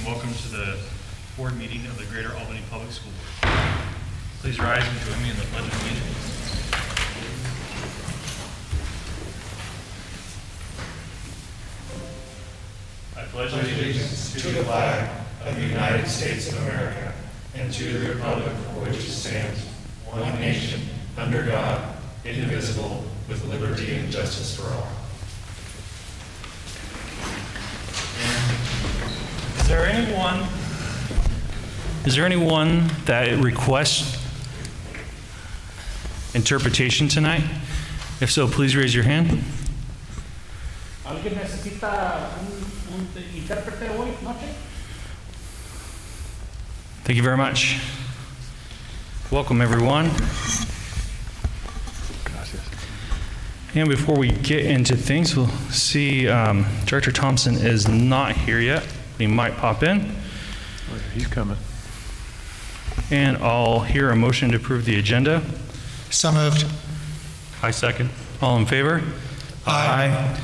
and welcome to the board meeting of the Greater Albany Public School Board. Please rise and join me in the Pledge of Allegiance. I pledge allegiance to the flag of the United States of America and to the republic for which it stands, one nation, under God, indivisible, with liberty and justice for all. Is there anyone that requests interpretation tonight? If so, please raise your hand. ¿Alguien necesita un intérprete hoy noche? Thank you very much. Welcome, everyone. And before we get into things, we'll see Director Thompson is not here yet. He might pop in. He's coming. And I'll hear a motion to approve the agenda. So moved. I second. All in favor? Aye.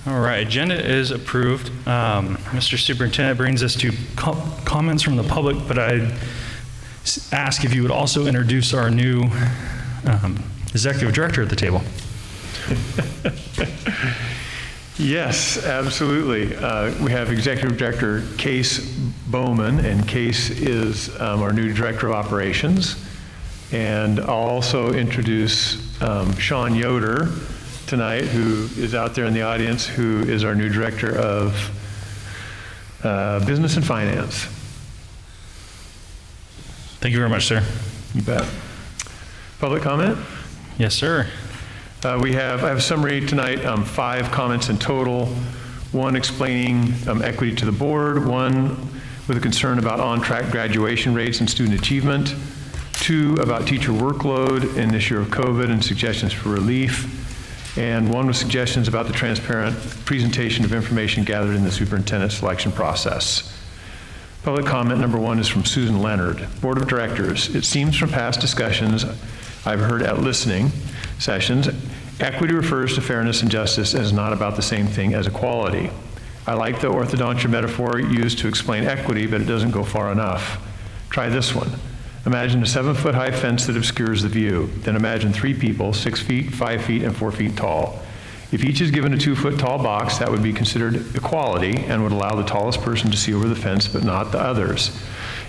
All right, agenda is approved. Mr. Superintendent brings us to comments from the public, but I'd ask if you would also introduce our new executive director at the table. Yes, absolutely. We have Executive Director Case Bowman, and Case is our new Director of Operations. And I'll also introduce Sean Yoder tonight, who is out there in the audience, who is our new Director of Business and Finance. Thank you very much, sir. You bet. Public comment? Yes, sir. I have a summary tonight, 5 comments in total, 1 explaining equity to the board, 1 with a concern about on-track graduation rates and student achievement, 2 about teacher workload in this year of COVID and suggestions for relief, and 1 with suggestions about the transparent presentation of information gathered in the superintendent selection process. Public comment number 1 is from Susan Leonard. Board of Directors, it seems from past discussions I've heard at listening sessions, equity refers to fairness and justice and is not about the same thing as equality. I like the orthodontia metaphor used to explain equity, but it doesn't go far enough. Try this one. Imagine a 7-foot-high fence that obscures the view. Then imagine 3 people, 6 feet, 5 feet, and 4 feet tall. If each is given a 2-foot-tall box, that would be considered equality and would allow the tallest person to see over the fence, but not the others.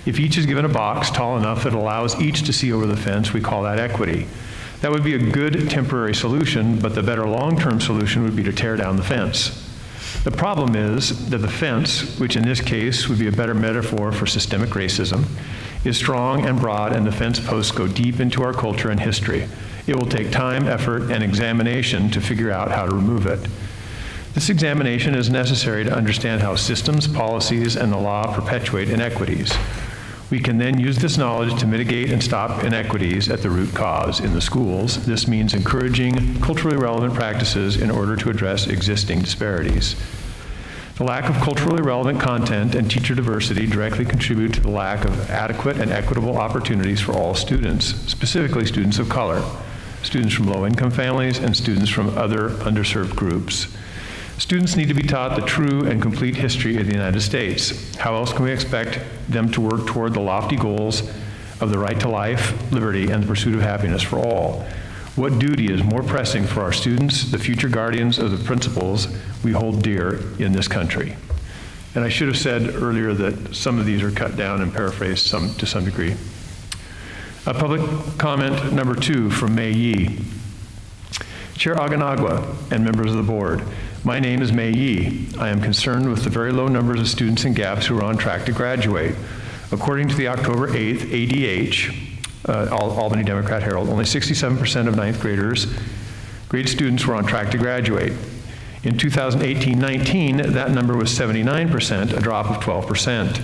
If each is given a box tall enough that allows each to see over the fence, we call that equity. That would be a good temporary solution, but the better long-term solution would be to tear down the fence. The problem is that the fence, which in this case would be a better metaphor for systemic racism, is strong and broad, and the fence posts go deep into our culture and history. It will take time, effort, and examination to figure out how to remove it. This examination is necessary to understand how systems, policies, and the law perpetuate inequities. We can then use this knowledge to mitigate and stop inequities at the root cause in the schools. This means encouraging culturally relevant practices in order to address existing disparities. The lack of culturally relevant content and teacher diversity directly contribute to the lack of adequate and equitable opportunities for all students, specifically students of color, students from low-income families, and students from other underserved groups. Students need to be taught the true and complete history of the United States. How else can we expect them to work toward the lofty goals of the right to life, liberty, and the pursuit of happiness for all? What duty is more pressing for our students, the future guardians of the principles we hold dear in this country? And I should have said earlier that some of these are cut down and paraphrased to some degree. Public comment number 2 from May Yee. Chair Aganagwa and members of the board, my name is May Yee. I am concerned with the very low numbers of students in GAPS who are on track to graduate. According to the October 8th ADH, Albany Democrat Herald, only 67% of 9th grade students were on track to graduate. In 2018-19, that number was 79%, a drop of 12%.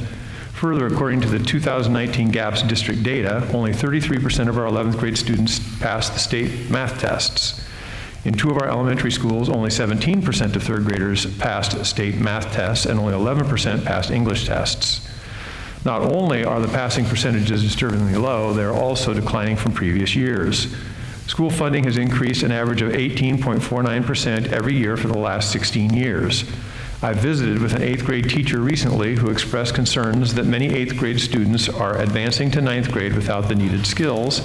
Further, according to the 2019 GAPS district data, only 33% of our 11th grade students passed the state math tests. In 2 of our elementary schools, only 17% of 3rd graders passed state math tests and only 11% passed English tests. Not only are the passing percentages disturbingly low, they're also declining from previous years. School funding has increased an average of 18.49% every year for the last 16 years. I visited with an 8th grade teacher recently who expressed concerns that many 8th grade students are advancing to 9th grade without the needed skills.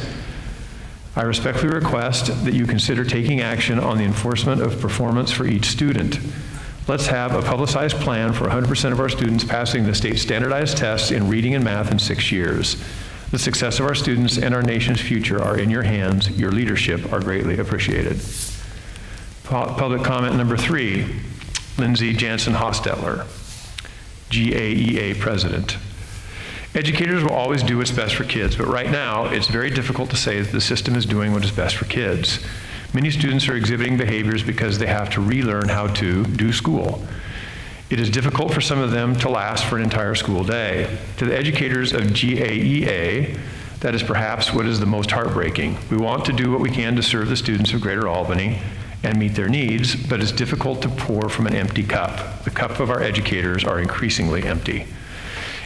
I respectfully request that you consider taking action on the enforcement of performance for each student. Let's have a publicized plan for 100% of our students passing the state standardized tests in reading and math in 6 years. The success of our students and our nation's future are in your hands. Your leadership are greatly appreciated. Public comment number 3, Lindsay Jansen Hostetler, GAEA President. Educators will always do what's best for kids, but right now it's very difficult to say that the system is doing what is best for kids. Many students are exhibiting behaviors because they have to relearn how to do school. It is difficult for some of them to last for an entire school day. To the educators of GAEA, that is perhaps what is the most heartbreaking. We want to do what we can to serve the students of Greater Albany and meet their needs, but it's difficult to pour from an empty cup. The cup of our educators are increasingly empty.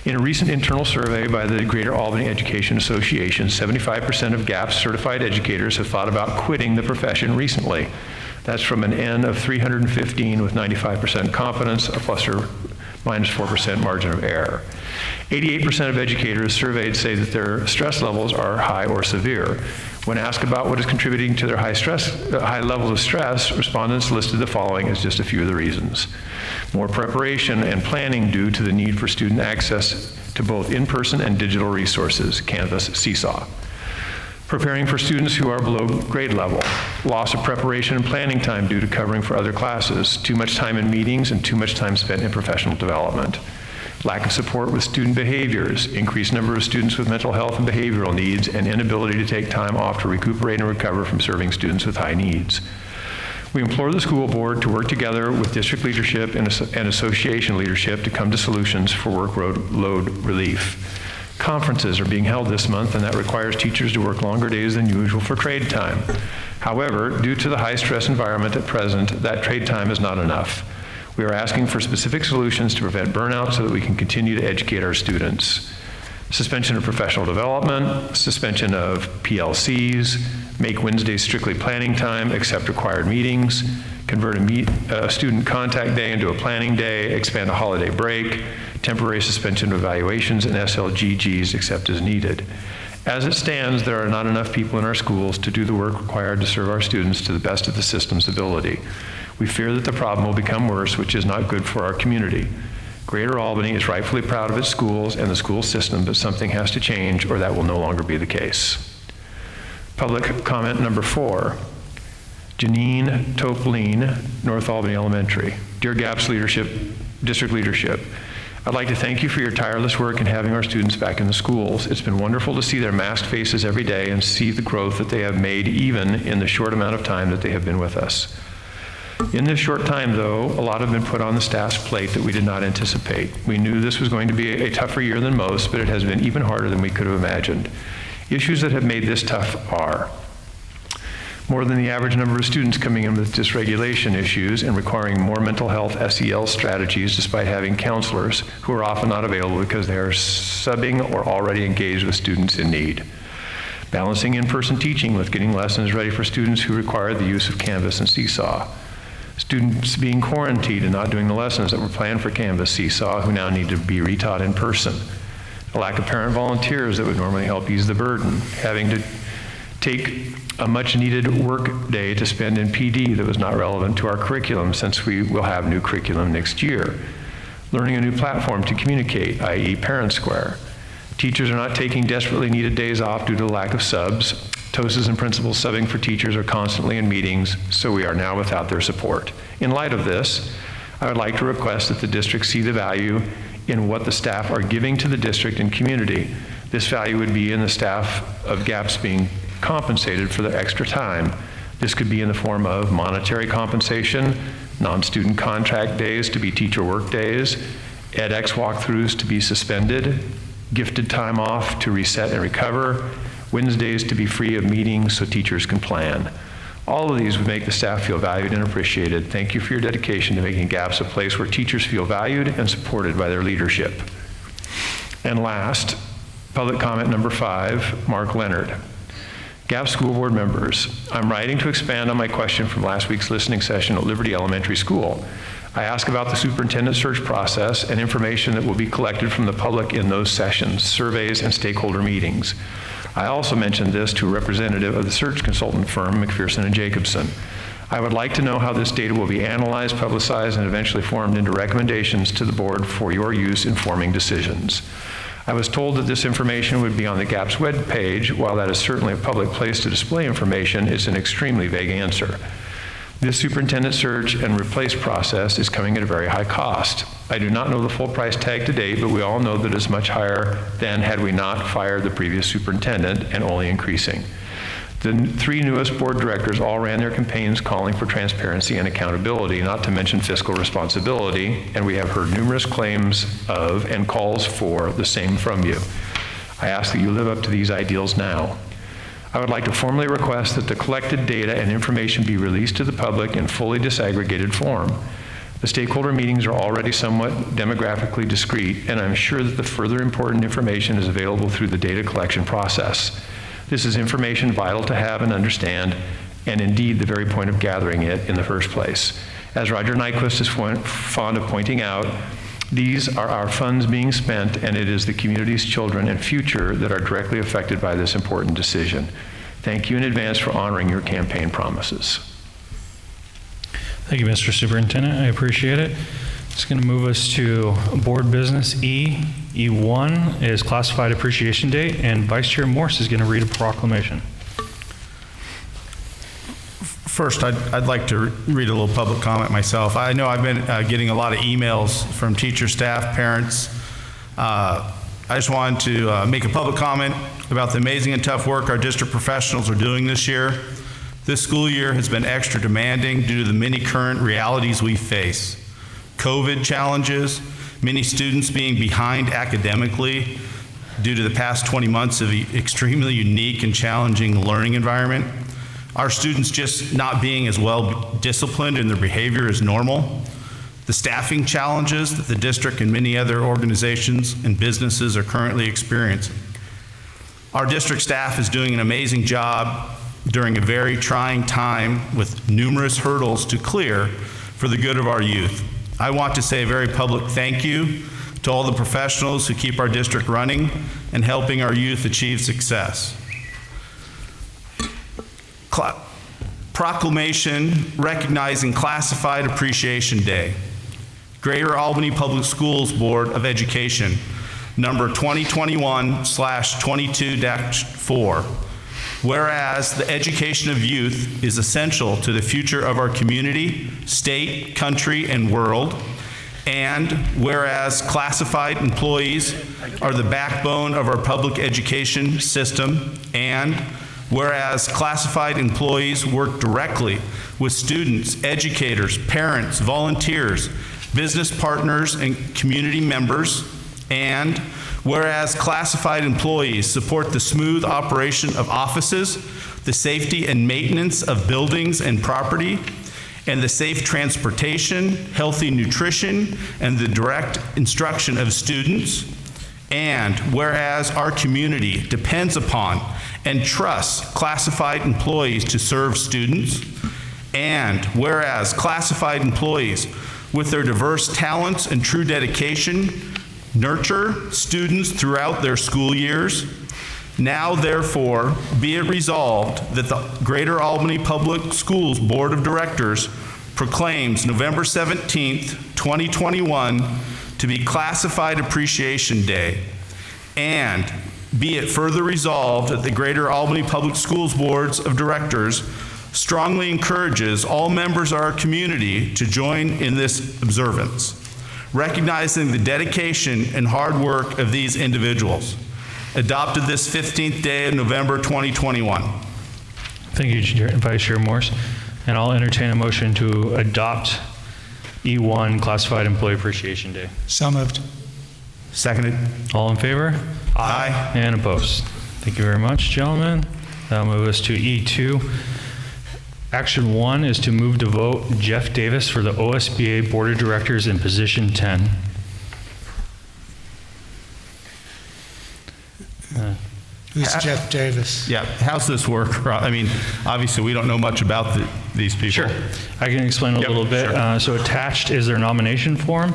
In a recent internal survey by the Greater Albany Education Association, 75% of GAPS certified educators have thought about quitting the profession recently. That's from an N of 315 with 95% confidence, a plus or minus 4% margin of error. 88% of educators surveyed say that their stress levels are high or severe. When asked about what is contributing to their high levels of stress, respondents listed the following as just a few of the reasons. More preparation and planning due to the need for student access to both in-person and digital resources, Canvas, Seesaw. Preparing for students who are below grade level. Loss of preparation and planning time due to covering for other classes. Too much time in meetings and too much time spent in professional development. Lack of support with student behaviors, increased number of students with mental health and behavioral needs, and inability to take time off to recuperate and recover from serving students with high needs. We implore the school board to work together with district leadership and association leadership to come to solutions for workload relief. Conferences are being held this month, and that requires teachers to work longer days than usual for trade time. However, due to the high stress environment at present, that trade time is not enough. We are asking for specific solutions to prevent burnout so that we can continue to educate our students. Suspension of professional development, suspension of PLCs, make Wednesdays strictly planning time, except required meetings, convert a student contact day into a planning day, expand a holiday break, temporary suspension of evaluations and SLGGs except as needed. As it stands, there are not enough people in our schools to do the work required to serve our students to the best of the system's ability. We fear that the problem will become worse, which is not good for our community. Greater Albany is rightfully proud of its schools and the school system, but something has to change or that will no longer be the case. Public comment number 4. Janine Topline, North Albany Elementary. Dear GAPS leadership, district leadership, I'd like to thank you for your tireless work in having our students back in the schools. It's been wonderful to see their masked faces every day and see the growth that they have made even in the short amount of time that they have been with us. In this short time, though, a lot have been put on the staff's plate that we did not anticipate. We knew this was going to be a tougher year than most, but it has been even harder than we could have imagined. Issues that have made this tough are more than the average number of students coming in with dysregulation issues and requiring more mental health SEL strategies despite having counselors who are often not available because they are subbing or already engaged with students in need. Balancing in-person teaching with getting lessons ready for students who require the use of Canvas and Seesaw. Students being quarantined and not doing the lessons that were planned for Canvas Seesaw who now need to be retaught in person. A lack of parent volunteers that would normally help ease the burden. Having to take a much needed work day to spend in PD that was not relevant to our curriculum since we will have new curriculum next year. Learning a new platform to communicate, i.e. Parent Square. Teachers are not taking desperately needed days off due to lack of subs. TOSAs and principals subbing for teachers are constantly in meetings, so we are now without their support. In light of this, I would like to request that the district see the value in what the staff are giving to the district and community. This value would be in the staff of GAPS being compensated for their extra time. This could be in the form of monetary compensation, non-student contract days to be teacher work days, edX walkthroughs to be suspended, gifted time off to reset and recover, Wednesdays to be free of meetings so teachers can plan. All of these would make the staff feel valued and appreciated. Thank you for your dedication to making GAPS a place where teachers feel valued and supported by their leadership. And last, public comment number 5, Mark Leonard. GAPS school board members, I'm writing to expand on my question from last week's listening session at Liberty Elementary School. I ask about the superintendent search process and information that will be collected from the public in those sessions, surveys, and stakeholder meetings. I also mentioned this to a representative of the search consultant firm, McPherson & Jacobson. I would like to know how this data will be analyzed, publicized, and eventually formed into recommendations to the board for your use in forming decisions. I was told that this information would be on the GAP's web page. While that is certainly a public place to display information, it's an extremely vague answer. This superintendent search and replace process is coming at a very high cost. I do not know the full price tag to date, but we all know that it's much higher than had we not fired the previous superintendent, and only increasing. The 3 newest board directors all ran their campaigns calling for transparency and accountability, not to mention fiscal responsibility, and we have heard numerous claims of and calls for the same from you. I ask that you live up to these ideals now. I would like to formally request that the collected data and information be released to the public in fully disaggregated form. The stakeholder meetings are already somewhat demographically discrete, and I'm sure that the further important information is available through the data collection process. This is information vital to have and understand, and indeed the very point of gathering it in the first place. As Roger Nyquist is fond of pointing out, these are our funds being spent, and it is the community's children and future that are directly affected by this important decision. Thank you in advance for honoring your campaign promises. Thank you, Mr. Superintendent. I appreciate it. It's going to move us to board business E. E1 is Classified Appreciation Day, and Vice Chair Morse is going to read a proclamation. First, I'd like to read a little public comment myself. I know I've been getting a lot of emails from teachers, staff, parents. I just wanted to make a public comment about the amazing and tough work our district professionals are doing this year. This school year has been extra demanding due to the many current realities we face. COVID challenges, many students being behind academically due to the past 20 months of an extremely unique and challenging learning environment. Our students just not being as well disciplined in their behavior as normal. The staffing challenges that the district and many other organizations and businesses are currently experiencing. Our district staff is doing an amazing job during a very trying time with numerous hurdles to clear for the good of our youth. I want to say a very public thank you to all the professionals who keep our district running and helping our youth achieve success. Proclamation recognizing Classified Appreciation Day. Greater Albany Public Schools Board of Education, number 2021/22-4. Whereas the education of youth is essential to the future of our community, state, country, and world. And whereas classified employees are the backbone of our public education system. And whereas classified employees work directly with students, educators, parents, volunteers, business partners, and community members. And whereas classified employees support the smooth operation of offices, the safety and maintenance of buildings and property, and the safe transportation, healthy nutrition, and the direct instruction of students. And whereas our community depends upon and trusts classified employees to serve students. And whereas classified employees with their diverse talents and true dedication nurture students throughout their school years. Now, therefore, be it resolved that the Greater Albany Public Schools Board of Directors proclaims November 17th, 2021 to be Classified Appreciation Day. And be it further resolved that the Greater Albany Public Schools Boards of Directors strongly encourages all members of our community to join in this observance, recognizing the dedication and hard work of these individuals. Adopted this 15th day of November 2021. Thank you, Vice Chair Morse. And I'll entertain a motion to adopt E1 Classified Employee Appreciation Day. So moved. Seconded. All in favor? Aye. And opposed? Thank you very much, gentlemen. That'll move us to E2. Action 1 is to move to vote Jeff Davis for the OSBA Board of Directors in position 10. Who's Jeff Davis? Yeah, how's this work? I mean, obviously, we don't know much about these people. Sure. I can explain a little bit. sure. So attached is their nomination form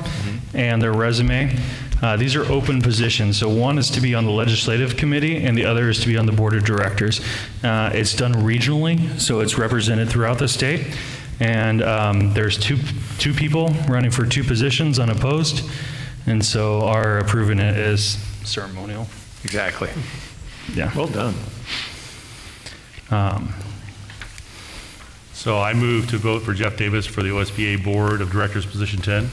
and their resume. These are open positions. So one is to be on the legislative committee and the other is to be on the board of directors. It's done regionally, so it's represented throughout the state. And there's two people running for two positions unopposed. And so our approving it is ceremonial. Exactly. Yeah. Well done. So I move to vote for Jeff Davis for the OSBA Board of Directors, position 10.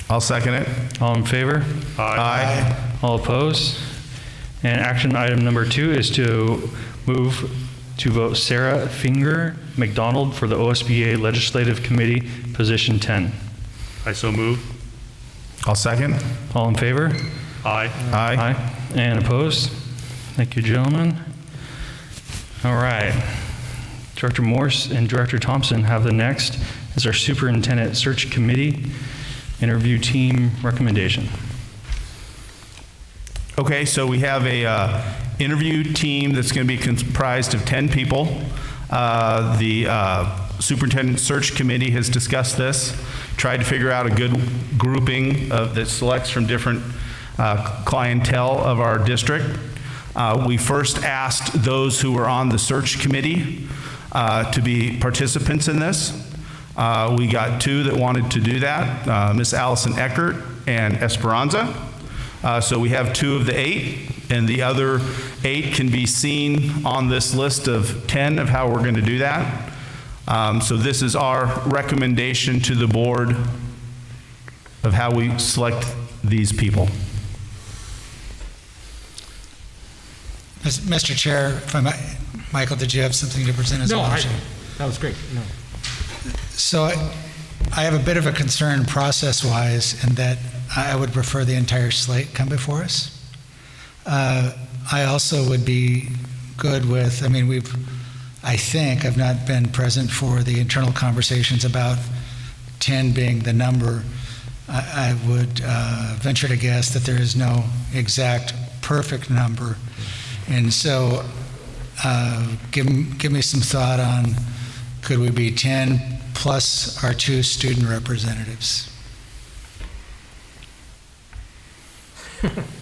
I'll second it. All in favor? Aye. All opposed? And action item number 2 is to move to vote Sarah Finger McDonald for the OSBA Legislative Committee, position 10. I so move. I'll second. All in favor? Aye. Aye. And opposed? Thank you, gentlemen. All right. Director Morse and Director Thompson have the next as our Superintendent Search Committee interview team recommendation. Okay, so we have a interview team that's going to be comprised of 10 people. The Superintendent Search Committee has discussed this, tried to figure out a good grouping that selects from different clientele of our district. We first asked those who were on the search committee to be participants in this. We got 2 that wanted to do that, Miss Allison Eckert and Esperanza. So we have 2 of the 8, and the other 8 can be seen on this list of 10 of how we're going to do that. So this is our recommendation to the board of how we select these people. Mr. Chair, if I might, Michael, did you have something to present as a motion? That was great. No. So I have a bit of a concern process-wise in that I would prefer the entire slate come before us. I also would be good with, I think, I've not been present for the internal conversations about 10 being the number. I would venture to guess that there is no exact perfect number. And so give me some thought on, could we be 10 plus our 2 student representatives?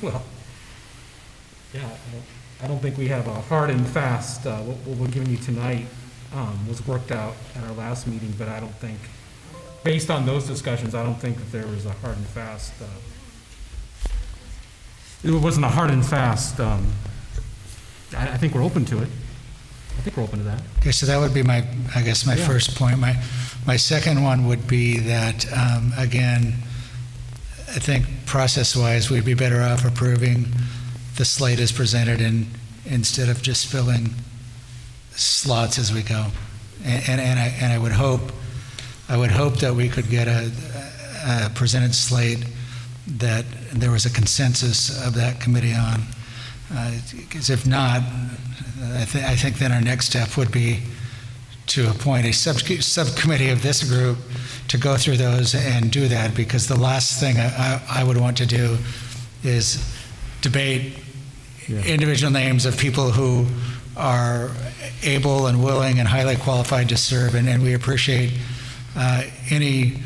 Well, yeah, I don't think we have a hard and fast, what we're giving you tonight was worked out at our last meeting, but I don't think, based on those discussions, I don't think that there was a hard and fast, it wasn't a hard and fast, I think we're open to it. I think we're open to that. Okay, so that would be my first point. My second one would be that, again, I think process-wise, we'd be better off approving the slate as presented instead of just filling slots as we go. And I would hope that we could get a presented slate that there was a consensus of that committee on. Because if not, I think then our next step would be to appoint a subcommittee of this group to go through those and do that, because the last thing I would want to do is debate individual names of people who are able and willing and highly qualified to serve, and we appreciate any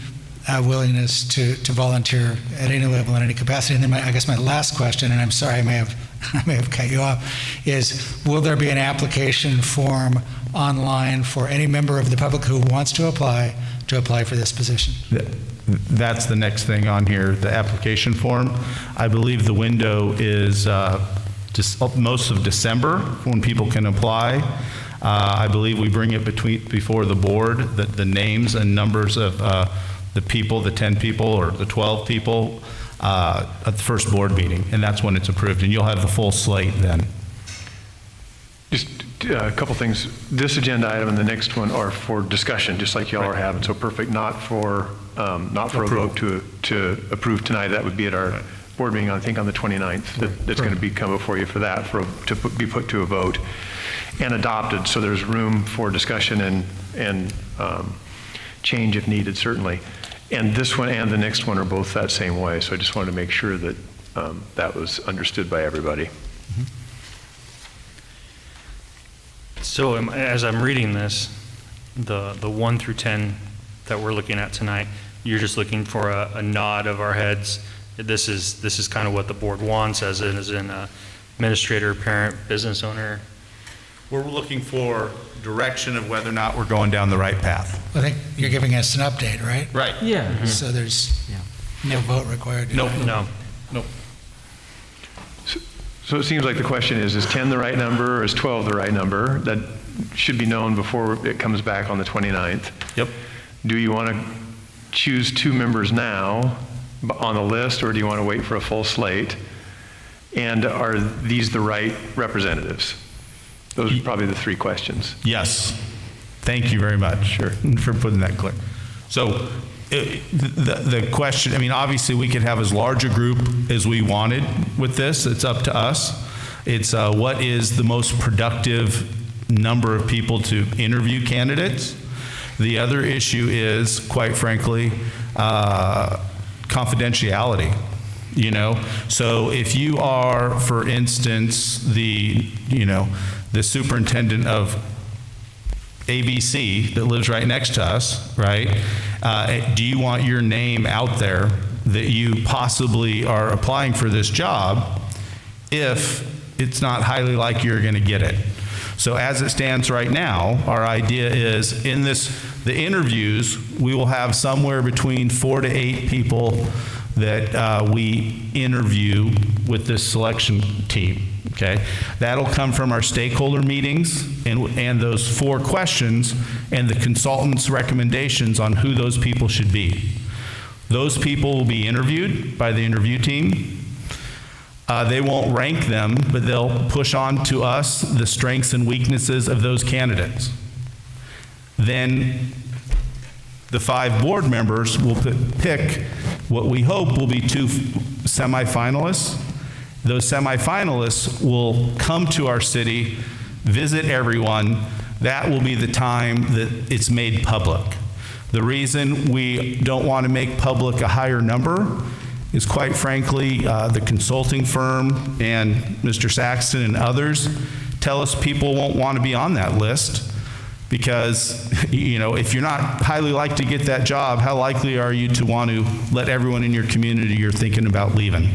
willingness to volunteer at any level in any capacity. And then I guess my last question, and I'm sorry I may have cut you off, is will there be an application form online for any member of the public who wants to apply for this position? That's the next thing on here, the application form. I believe the window is just most of December when people can apply. I believe we bring it before the board, the names and numbers of the people, the 10 people or the 12 people at the first board meeting, and that's when it's approved, and you'll have the full slate then. Just a couple things. This agenda item and the next one are for discussion, just like y'all are having. So perfect, not for a vote to approve tonight. That would be at our board meeting, I think, on the 29th. That's going to come before you for that, to be put to a vote and adopted. So there's room for discussion and change if needed, certainly. And this one and the next one are both that same way. So I just wanted to make sure that that was understood by everybody. So as I'm reading this, the 1 through 10 that we're looking at tonight, you're just looking for a nod of our heads. This is kind of what the board wants, as in administrator, parent, business owner. We're looking for direction of whether or not we're going down the right path. I think you're giving us an update, right? Right. Yeah. So there's no vote required. Nope. No. So it seems like the question is 10 the right number or is 12 the right number? That should be known before it comes back on the 29th. Yep. Do you want to choose 2 members now on the list, or do you want to wait for a full slate? And are these the right representatives? Those are probably the 3 questions. Yes. Thank you very much for putting that clear. So the question, I mean, obviously we could have as large a group as we wanted with this. It's up to us. It's what is the most productive number of people to interview candidates. The other issue is, quite frankly, confidentiality. So if you are, for instance, the superintendent of ABC that lives right next to us, right? Do you want your name out there that you possibly are applying for this job if it's not highly likely you're going to get it? So as it stands right now, our idea is the interviews, we will have somewhere between 4 to 8 people that we interview with this selection team. Okay, that'll come from our stakeholder meetings and those 4 questions and the consultant's recommendations on who those people should be. Those people will be interviewed by the interview team. They won't rank them, but they'll push on to us the strengths and weaknesses of those candidates. Then the 5 board members will pick what we hope will be 2 semifinalists. Those semifinalists will come to our city, visit everyone. That will be the time that it's made public. The reason we don't want to make public a higher number is, quite frankly, the consulting firm and Mr. Saxton and others tell us people won't want to be on that list because, if you're not highly likely to get that job, how likely are you to want to let everyone in your community you're thinking about leaving?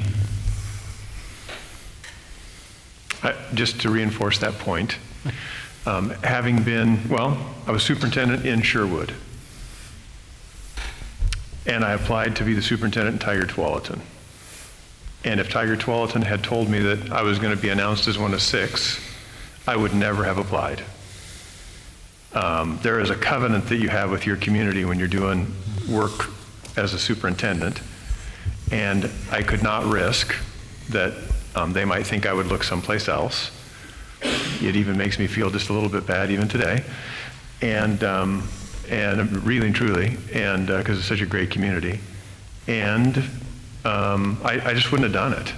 Just to reinforce that point, having been, I was superintendent in Sherwood, and I applied to be the superintendent in Tigard-Tualatin. And if Tigard-Tualatin had told me that I was going to be announced as one of 6, I would never have applied. There is a covenant that you have with your community when you're doing work as a superintendent, and I could not risk that they might think I would look someplace else. It even makes me feel just a little bit bad even today. And really and truly, and because it's such a great community. And I just wouldn't have done it.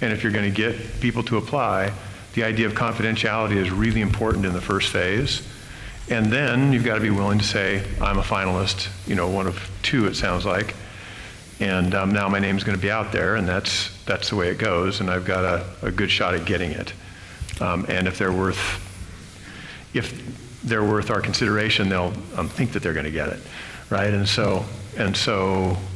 And if you're going to get people to apply, the idea of confidentiality is really important in the first phase. And then you've got to be willing to say, I'm a finalist, one of 2 it sounds like. And now my name's going to be out there, and that's the way it goes, and I've got a good shot at getting it. And if they're worth our consideration, they'll think that they're going to get it, right? And so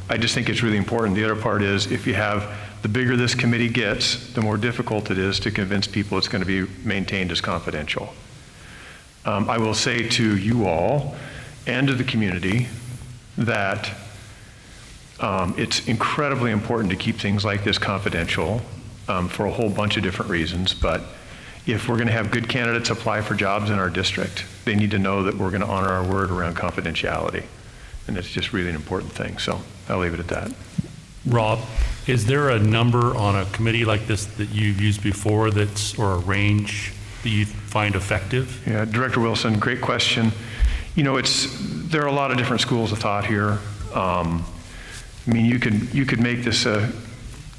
I just think it's really important. The other part is, if you have, the bigger this committee gets, the more difficult it is to convince people it's going to be maintained as confidential. I will say to you all and to the community that it's incredibly important to keep things like this confidential for a whole bunch of different reasons. But if we're going to have good candidates apply for jobs in our district, they need to know that we're going to honor our word around confidentiality. And it's just really an important thing. So I'll leave it at that. Rob, is there a number on a committee like this that you've used before or a range that you find effective? Yeah, Director Wilson, great question. There are a lot of different schools of thought here. You could make this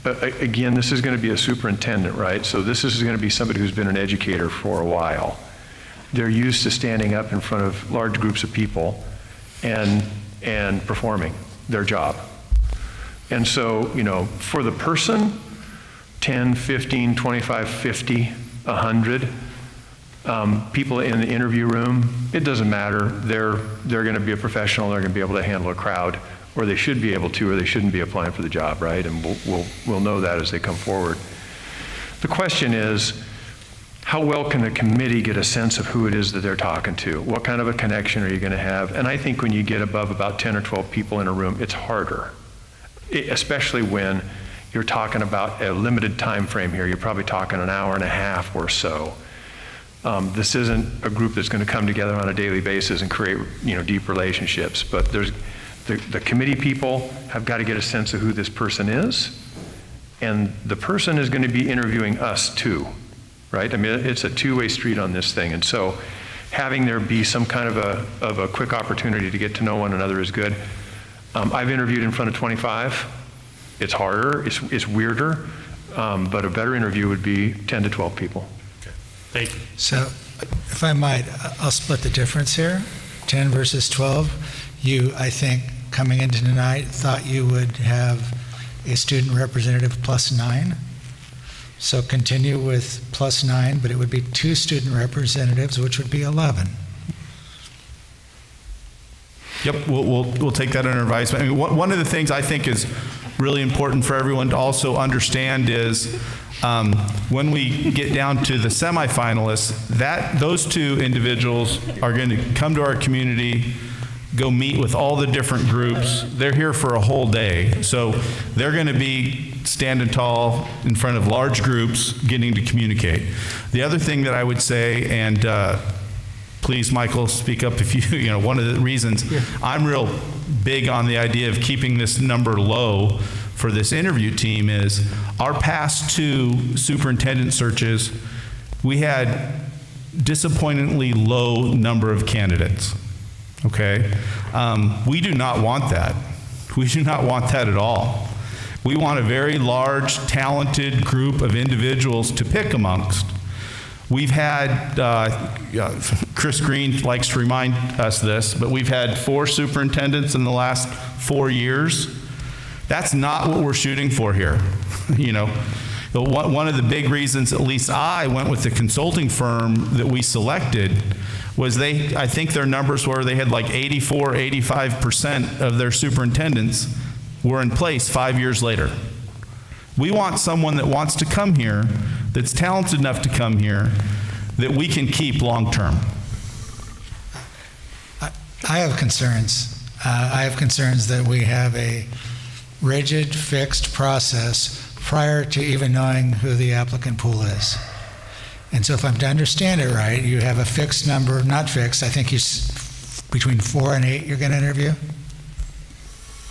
again, this is going to be a superintendent, right? So this is going to be somebody who's been an educator for a while. They're used to standing up in front of large groups of people and performing their job. And so, for the person, 10, 15, 25, 50, 100, People in the interview room, it doesn't matter. They're going to be a professional. They're going to be able to handle a crowd, or they should be able to, or they shouldn't be applying for the job, right? And we'll know that as they come forward. The question is, how well can the committee get a sense of who it is that they're talking to? What kind of a connection are you going to have? And I think when you get above about 10 or 12 people in a room, it's harder, especially when you're talking about a limited time frame here. You're probably talking an hour and a half or so. This isn't a group that's going to come together on a daily basis and create, deep relationships. But there's the committee people have got to get a sense of who this person is, and the person is going to be interviewing us too, right? I mean, it's a two-way street on this thing, and so having there be some kind of a quick opportunity to get to know one another is good. I've interviewed in front of 25. It's harder. It's weirder, but a better interview would be 10 to 12 people. Thank you. So if I might, I'll split the difference here, 10 versus 12. You, I think, coming into tonight, thought you would have a student representative plus 9. So continue with plus 9, but it would be 2 student representatives, which would be 11. Yep, we'll take that under advisement. I mean, one of the things I think is really important for everyone to also understand is when we get down to the semifinalists, those 2 individuals are going to come to our community, go meet with all the different groups. They're here for a whole day. So they're going to be standing tall in front of large groups getting to communicate. The other thing that I would say, and please, Michael, speak up if one of the reasons I'm real big on the idea of keeping this number low for this interview team is our past 2 superintendent searches, we had disappointingly low number of candidates, okay? We do not want that. We do not want that at all. We want a very large, talented group of individuals to pick amongst. We've had, Chris Green likes to remind us this, but we've had 4 superintendents in the last 4 years. That's not what we're shooting for here. One of the big reasons, at least I went with the consulting firm that we selected, was I think their numbers were they had like 84, 85% of their superintendents were in place 5 years later. We want someone that wants to come here, that's talented enough to come here, that we can keep long-term. I have concerns. I have concerns that we have a rigid, fixed process prior to even knowing who the applicant pool is. And so if I'm to understand it right, you have a fixed number, not fixed, I think between 4 and 8 you're going to interview?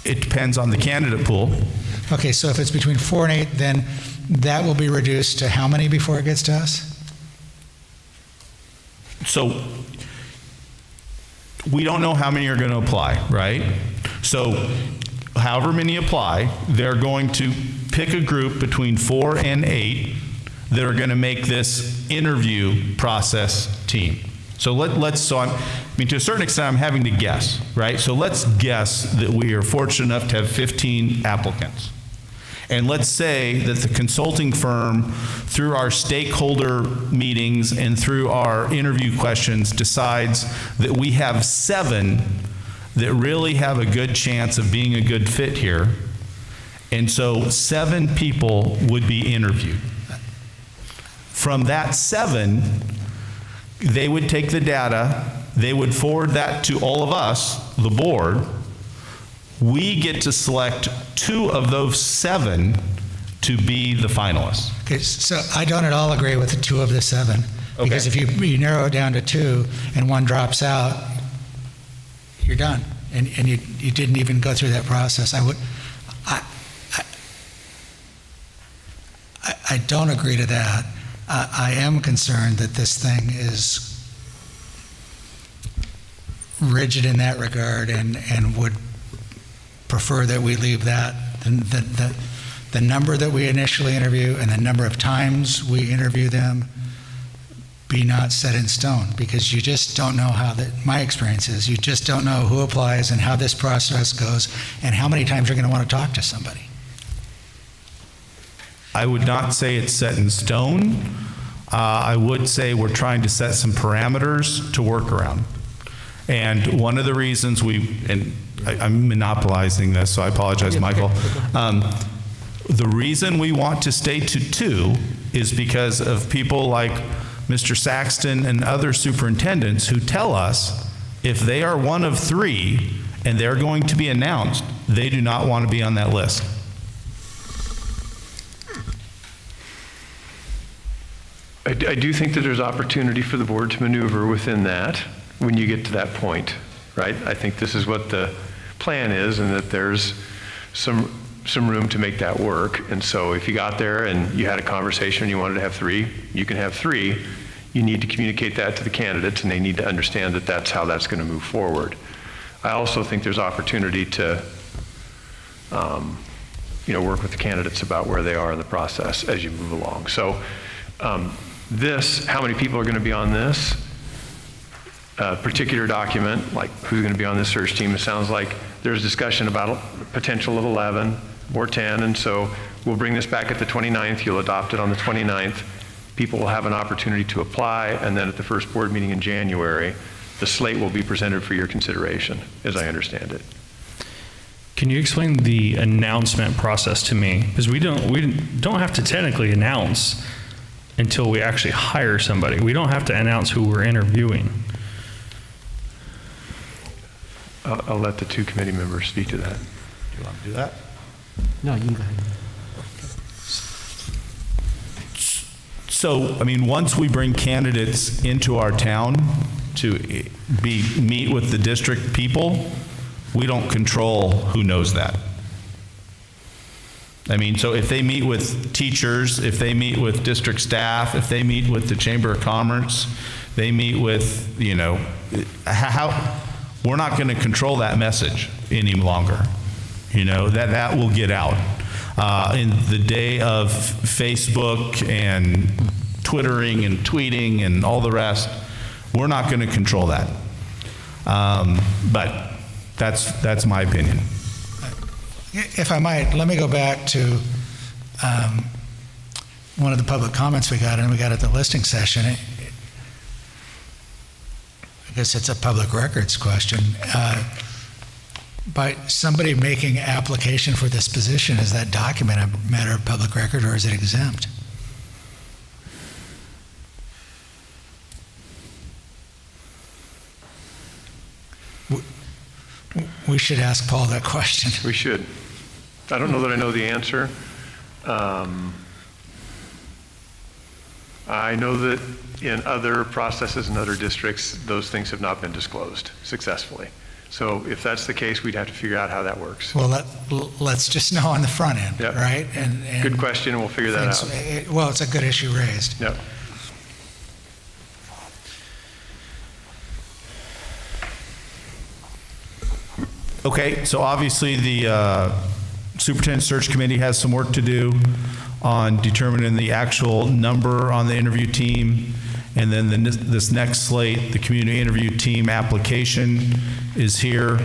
It depends on the candidate pool. Okay, so if it's between 4 and 8, then that will be reduced to how many before it gets to us? So we don't know how many are going to apply, right? So however many apply, they're going to pick a group between 4 and 8 that are going to make this interview process team. So to a certain extent, I'm having to guess, right? So let's guess that we are fortunate enough to have 15 applicants. And let's say that the consulting firm, through our stakeholder meetings and through our interview questions, decides that we have 7 that really have a good chance of being a good fit here. And so 7 people would be interviewed. From that 7, they would take the data, they would forward that to all of us, the board. We get to select 2 of those 7 to be the finalists. Okay, so I don't at all agree with the 2 of the 7. Okay. Because if you narrow it down to 2 and 1 drops out, you're done. And you didn't even go through that process. I don't agree to that. I am concerned that this thing is rigid in that regard and would prefer that we leave that, the number that we initially interview and the number of times we interview them be not set in stone, because you just don't know my experience is, you just don't know who applies and how this process goes and how many times you're going to want to talk to somebody. I would not say it's set in stone. I would say we're trying to set some parameters to work around. And one of the reasons I'm monopolizing this, so I apologize, Michael. The reason we want to stay to 2 is because of people like Mr. Saxton and other superintendents who tell us if they are one of 3 and they're going to be announced, they do not want to be on that list. I do think that there's opportunity for the board to maneuver within that when you get to that point, right? I think this is what the plan is, and that there's some room to make that work. And so if you got there and you had a conversation and you wanted to have 3, you can have 3. You need to communicate that to the candidates, and they need to understand that that's how that's going to move forward. I also think there's opportunity to, work with the candidates about where they are in the process as you move along. So how many people are going to be on this particular document, like who's going to be on this search team? It sounds like there's discussion about a potential of 11 or 10, and so we'll bring this back at the 29th. You'll adopt it on the 29th. People will have an opportunity to apply, and then at the first board meeting in January, the slate will be presented for your consideration, as I understand it. Can you explain the announcement process to me? Because we don't have to technically announce until we actually hire somebody. We don't have to announce who we're interviewing. I'll let the 2 committee members speak to that. Do you want to do that? No, you can go ahead. So, once we bring candidates into our town to meet with the district people, we don't control who knows that. So if they meet with teachers, if they meet with district staff, if they meet with the Chamber of Commerce, they meet with, we're not going to control that message any longer. That will get out. In the day of Facebook and Twittering and tweeting and all the rest, we're not going to control that. But that's my opinion. If I might, let me go back to one of the public comments we got at the listing session. I guess it's a public records question. By somebody making application for this position, is that document a matter of public record, or is it exempt? We should ask Paul that question. We should. I don't know that I know the answer. I know that in other processes in other districts, those things have not been disclosed successfully. So if that's the case, we'd have to figure out how that works. Well, let's just know on the front end, Yep. right? And Good question, and we'll figure that out. Well, it's a good issue raised. Yep. Okay, so obviously the Superintendent Search Committee has some work to do on determining the actual number on the interview team. And then this next slate, the community interview team application is here.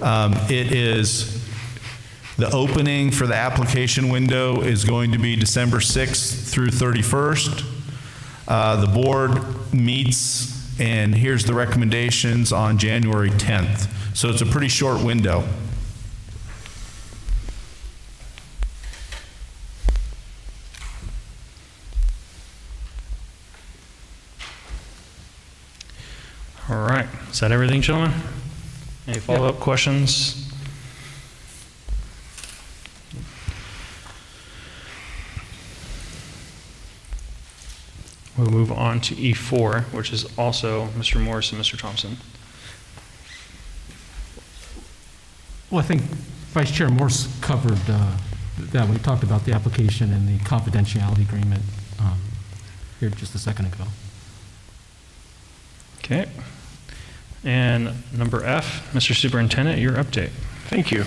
It is, the opening for the application window is going to be December 6th through 31st. The board meets, and here's the recommendations on January 10th. So it's a pretty short window. All right, is that everything, gentlemen? Any follow-up questions? We'll move on to E4, which is also Mr. Morris and Mr. Thompson. Well, I think Vice Chair Morse covered that when he talked about the application and the confidentiality agreement here just a second ago. Okay. And number F, Mr. Superintendent, your update. Thank you.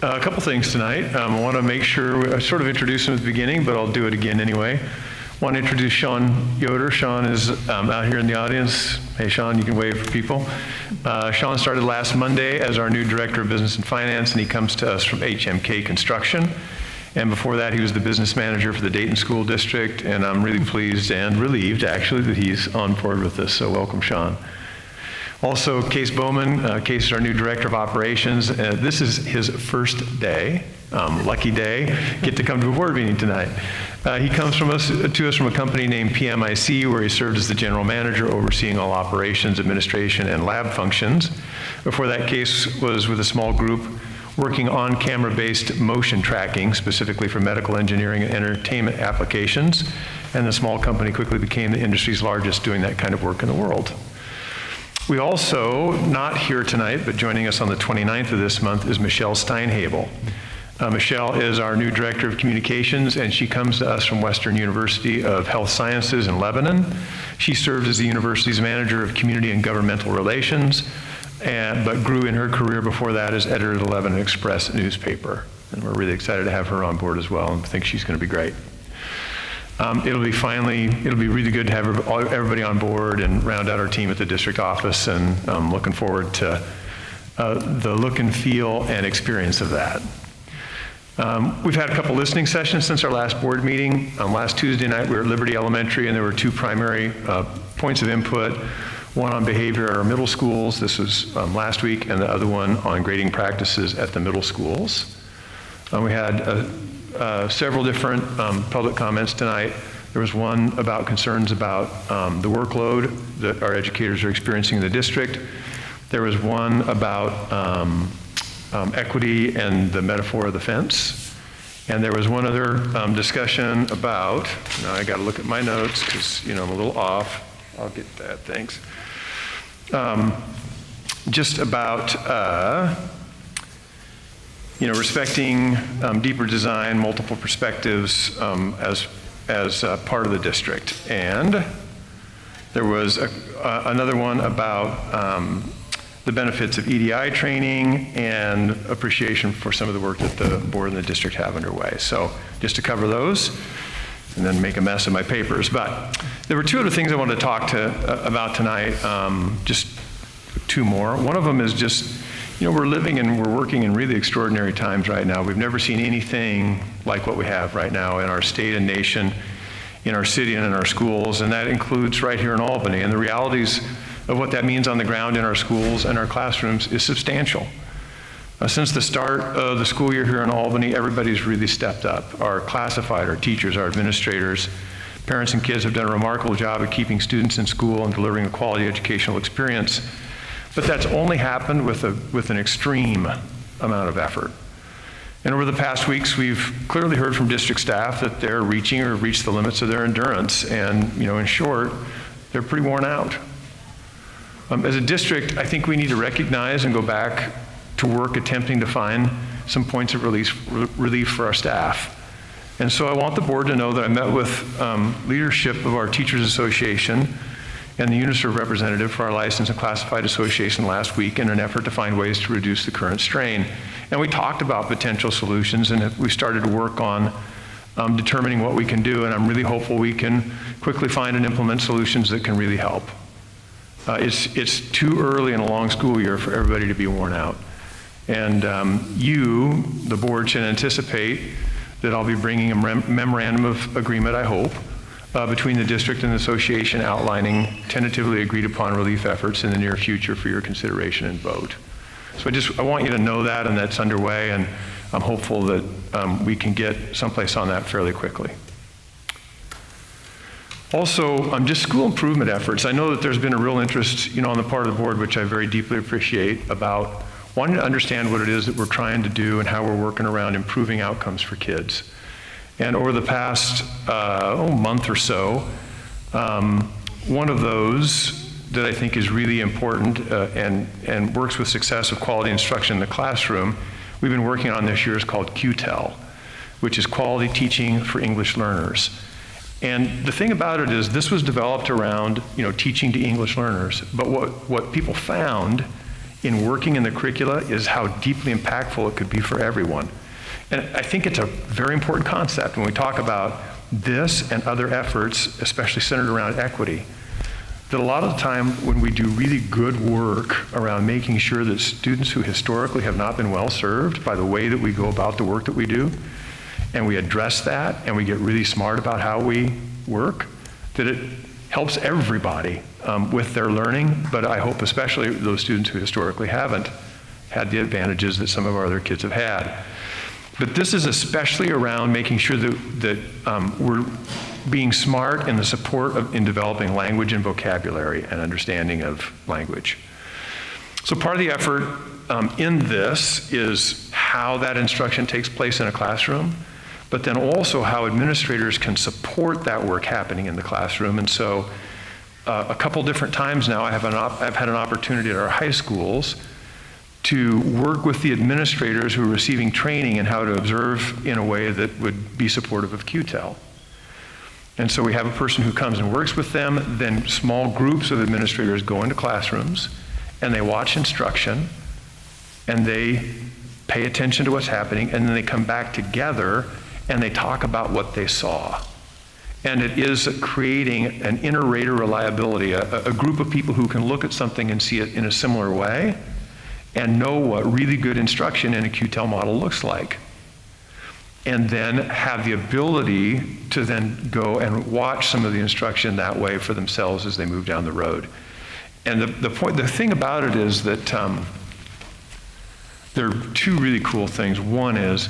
A couple things tonight. I want to make sure, I sort of introduced him at the beginning, but I'll do it again anyway. I want to introduce Sean Yoder. Sean is out here in the audience. Hey, Sean, you can wave for people. Sean started last Monday as our new Director of Business and Finance, and he comes to us from HMK Construction. And before that, he was the business manager for the Dayton School District, and I'm really pleased and relieved, actually, that he's on board with this, so welcome, Sean. Also, Case Bowman. Case is our new Director of Operations. This is his first day, lucky day, get to come to a board meeting tonight. He comes to us from a company named PMIC, where he served as the general manager, overseeing all operations, administration, and lab functions. Before that, Case was with a small group working on camera-based motion tracking, specifically for medical engineering and entertainment applications. And the small company quickly became the industry's largest doing that kind of work in the world. We also, not here tonight, but joining us on the 29th of this month is Michelle Steinhabel. Michelle is our new Director of Communications, and she comes to us from Western University of Health Sciences in Lebanon. She served as the university's Manager of Community and Governmental Relations, but grew in her career before that as editor of the Lebanon Express newspaper. And we're really excited to have her on board as well, and think she's going to be great. It'll be really good to have everybody on board and round out our team at the district office, and I'm looking forward to the look and feel and experience of that. We've had a couple listening sessions since our last board meeting. Last Tuesday night, we were at Liberty Elementary, and there were two primary points of input. One on behavior at our middle schools, this was last week, and the other one on grading practices at the middle schools. We had several different public comments tonight. There was one about concerns about the workload that our educators are experiencing in the district. There was one about equity and the metaphor of the fence. And there was one other discussion about, now I got to look at my notes because, I'm a little off. I'll get that, thanks. Just about, respecting deeper design, multiple perspectives as part of the district. And there was another one about the benefits of EDI training and appreciation for some of the work that the board and the district have underway. So just to cover those, and then make a mess of my papers. But there were two other things I wanted to talk about tonight, just two more. One of them is just, we're living and we're working in really extraordinary times right now. We've never seen anything like what we have right now in our state and nation, in our city and in our schools, and that includes right here in Albany. And the realities of what that means on the ground in our schools and our classrooms is substantial. Since the start of the school year here in Albany, everybody's really stepped up. Our classified, our teachers, our administrators, parents and kids have done a remarkable job at keeping students in school and delivering a quality educational experience. But that's only happened with an extreme amount of effort. And over the past weeks, we've clearly heard from district staff that they're reaching or have reached the limits of their endurance. And, in short, they're pretty worn out. As a district, I think we need to recognize and go back to work attempting to find some points of relief for our staff. And so I want the board to know that I met with leadership of our Teachers Association and the UNISERV representative for our Licensed and Classified Association last week in an effort to find ways to reduce the current strain. And we talked about potential solutions, and we started to work on determining what we can do, and I'm really hopeful we can quickly find and implement solutions that can really help. It's too early in a long school year for everybody to be worn out. And you, the board, should anticipate that I'll be bringing a memorandum of agreement, I hope, between the district and the association outlining tentatively agreed upon relief efforts in the near future for your consideration and vote. So I want you to know that, and that's underway, and I'm hopeful that we can get someplace on that fairly quickly. Also, just school improvement efforts. I know that there's been a real interest, on the part of the board, which I very deeply appreciate, about wanting to understand what it is that we're trying to do and how we're working around improving outcomes for kids. And over the past month or so, one of those that I think is really important and works with success of quality instruction in the classroom, we've been working on this year is called Qtel, which is Quality Teaching for English Learners. And the thing about it is this was developed around, teaching to English learners. But what people found in working in the curricula is how deeply impactful it could be for everyone. And I think it's a very important concept when we talk about this and other efforts, especially centered around equity, that a lot of the time when we do really good work around making sure that students who historically have not been well served by the way that we go about the work that we do, and we address that, and we get really smart about how we work, that it helps everybody with their learning, but I hope especially those students who historically haven't had the advantages that some of our other kids have had. But this is especially around making sure that we're being smart in the support in developing language and vocabulary and understanding of language. So part of the effort in this is how that instruction takes place in a classroom, but then also how administrators can support that work happening in the classroom. And so a couple different times now I've had an opportunity at our high schools to work with the administrators who are receiving training in how to observe in a way that would be supportive of Qtel. And so we have a person who comes and works with them, then small groups of administrators go into classrooms and they watch instruction and they pay attention to what's happening, and then they come back together and they talk about what they saw. And it is creating an inter-rater reliability, a group of people who can look at something and see it in a similar way and know what really good instruction in a Qtel model looks like. And then have the ability to then go and watch some of the instruction that way for themselves as they move down the road. And the thing about it is that there are two really cool things. One is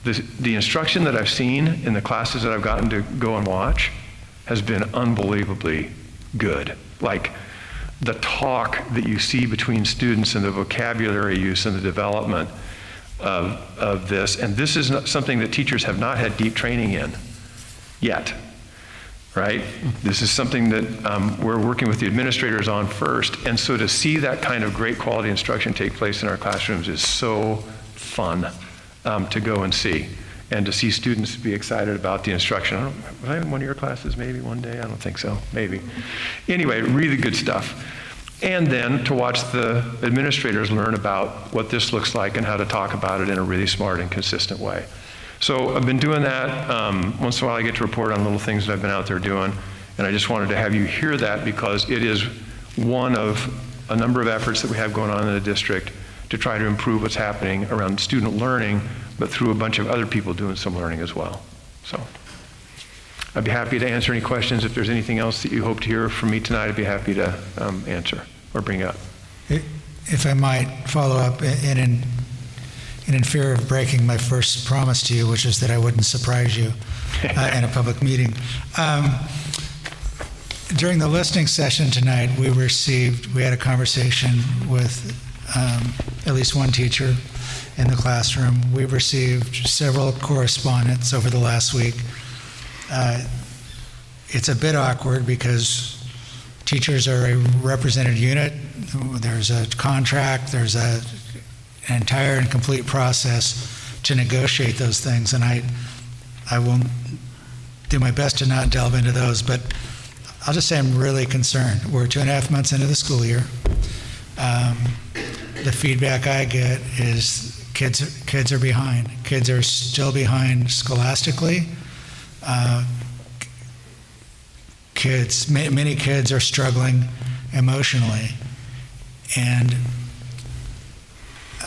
the instruction that I've seen in the classes that I've gotten to go and watch has been unbelievably good. Like the talk that you see between students and the vocabulary use and the development of this, and this is not something that teachers have not had deep training in yet, right? This is something that we're working with the administrators on first, and so to see that kind of great quality instruction take place in our classrooms is so fun to go and see, and to see students be excited about the instruction. Was I in one of your classes maybe one day? I don't think so, maybe. Anyway, really good stuff. And then to watch the administrators learn about what this looks like and how to talk about it in a really smart and consistent way. So I've been doing that. Once in a while I get to report on little things that I've been out there doing, and I just wanted to have you hear that because it is one of a number of efforts that we have going on in the district to try to improve what's happening around student learning, but through a bunch of other people doing some learning as well. So I'd be happy to answer any questions. If there's anything else that you hope to hear from me tonight, I'd be happy to answer or bring up. If I might follow up, and in fear of breaking my first promise to you, which is that I wouldn't surprise you in a public meeting. During the listening session tonight, we had a conversation with at least one teacher in the classroom. We received several correspondence over the last week. It's a bit awkward because teachers are a represented unit. There's a contract, there's an entire and complete process to negotiate those things, and I will do my best to not delve into those, but I'll just say I'm really concerned. We're 2.5 months into the school year. The feedback I get is kids are behind. Kids are still behind scholastically. Many kids are struggling emotionally. And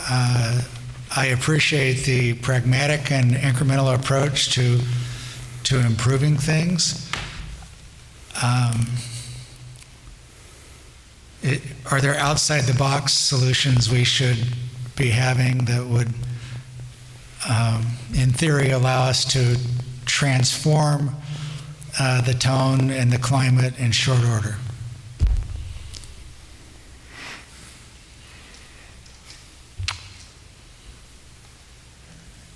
I appreciate the pragmatic and incremental approach to improving things. Are there outside-the-box solutions we should be having that would, in theory, allow us to transform the tone and the climate in short order?